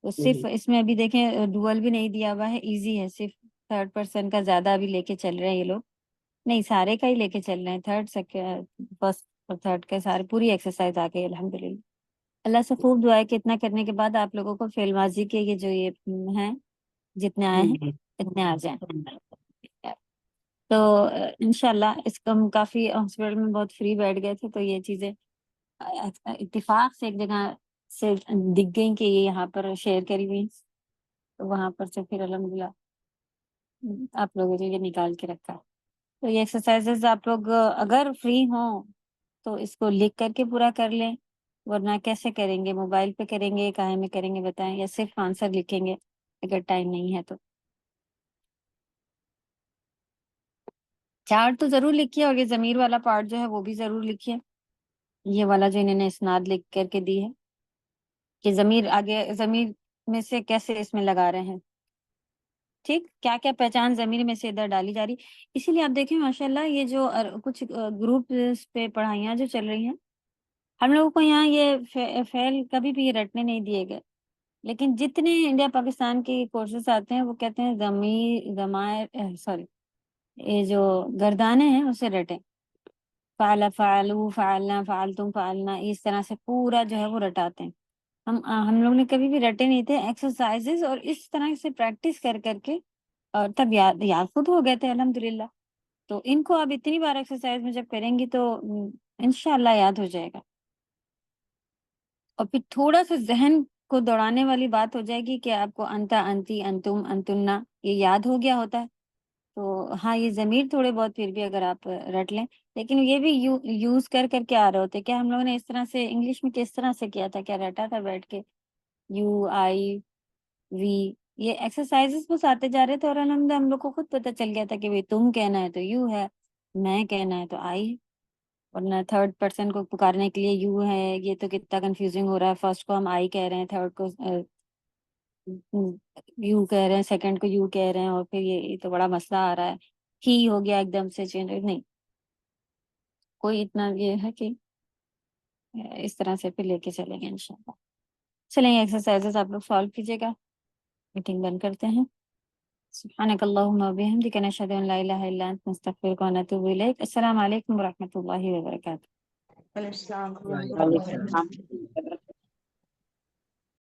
تو صرف اس میں ابھی دیکھیں ڈوئل بھی نہیں دیا ہوا ہے، ایزی ہے، صرف تھرڈ پرسن کا زیادہ ابھی لے کے چل رہے ہیں یہ لوگ، نہیں سارے کا ہی لے کے چل رہے ہیں، تھرڈ سیکنڈ فرسٹ اور تھرڈ کے سارے پوری ایکسرسائز آ گئی الحمدللہ. اللہ سے خوب دعا ہے کہ اتنا کرنے کے بعد آپ لوگوں کو فعل ماضی کے یہ جو یہ ہیں جتنے آئے ہیں اتنے آ جائیں. تو انشاءاللہ اس کو ہم کافی ہاسپٹل میں بہت فری بیٹھ گئے تھے، تو یہ چیزیں اتفاق سے ایک جگہ سے دکھ گئیں کہ یہ یہاں پر شیئر کری ہوئی، تو وہاں پر سے پھر الحمدللہ آپ لوگوں نے یہ نکال کے رکھا. تو یہ ایکسرسائزز آپ لوگ اگر فری ہوں تو اس کو لکھ کر کے پورا کر لیں، ورنہ کیسے کریں گے، موبائل پہ کریں گے، کہاں میں کریں گے بتائیں، یا صرف آنسر لکھیں گے اگر ٹائم نہیں ہے تو. چارٹ تو ضرور لکھیے، اور یہ ضمیر والا پارٹ جو ہے وہ بھی ضرور لکھیے، یہ والا جو انہوں نے اسناد لکھ کر کے دی ہے کہ ضمیر آگے ضمیر میں سے کیسے اس میں لگا رہے ہیں، ٹھیک، کیا کیا پہچان ضمیر میں سے ادھر ڈالی جا رہی. اسی لیے آپ دیکھیں ماشاءاللہ یہ جو کچھ گروپ پہ پڑھائیاں جو چل رہی ہیں، ہم لوگوں کو یہاں یہ فعل کبھی بھی رٹنے نہیں دیے گئے، لیکن جتنے انڈیا پاکستان کے کورسز آتے ہیں وہ کہتے ہیں ضمائر سوری یہ جو گردانے ہیں اسے رٹیں، فعل فعلو فعلنا فعلتم فعلنا، اس طرح سے پورا جو ہے وہ رٹاتے ہیں. ہم لوگ نے کبھی بھی رٹے نہیں تھے ایکسرسائزز، اور اس طرح سے پریکٹس کر کر کے اور تب یاد خود ہو گئے تھے الحمدللہ. تو ان کو اب اتنی بار ایکسرسائز میں جب کریں گی تو انشاءاللہ یاد ہو جائے گا. اور پھر تھوڑا سا ذہن کو دوڑانے والی بات ہو جائے گی کہ آپ کو انتا انتی انتم انتنا یہ یاد ہو گیا ہوتا ہے، تو ہاں یہ ضمیر تھوڑے بہت پھر بھی اگر آپ رٹ لیں، لیکن یہ بھی یوز کر کر کے آ رہے ہوتے. کیا ہم لوگوں نے اس طرح سے انگلش میں کس طرح سے کیا تھا، کیا رٹا تھا بیٹھ کے یو آئی وی، یہ ایکسرسائزز بس آتے جا رہے تھے، اور الحمد ہم لوگ کو خود پتہ چل گیا تھا کہ بھائی تم کہنا ہے تو یو ہے، میں کہنا ہے تو آئی ہے، ورنہ تھرڈ پرسن کو پکارنے کے لیے یو ہے. یہ تو کتنا کنفیوزنگ ہو رہا ہے، فرسٹ کو ہم آئی کہہ رہے ہیں، تھرڈ کو یو کہہ رہے ہیں، سیکنڈ کو یو کہہ رہے ہیں، اور پھر یہ تو بڑا مسئلہ آ رہا ہے، ہی ہو گیا ایک دم سے چینج. نہیں کوئی اتنا یہ ہے کہ اس طرح سے پھر لے کے چلیں گے انشاءاللہ. چلیں یہ ایکسرسائزز آپ لوگ سالو کیجیے گا، میٹنگ بند کرتے ہیں. سبحانک اللہم و بحمدک نشہد ان لا الہ الا انت نستغفرک و نتوب الیک. السلام علیکم و رحمۃ اللہ وبرکاتہ. السلام وعلیکم السلام.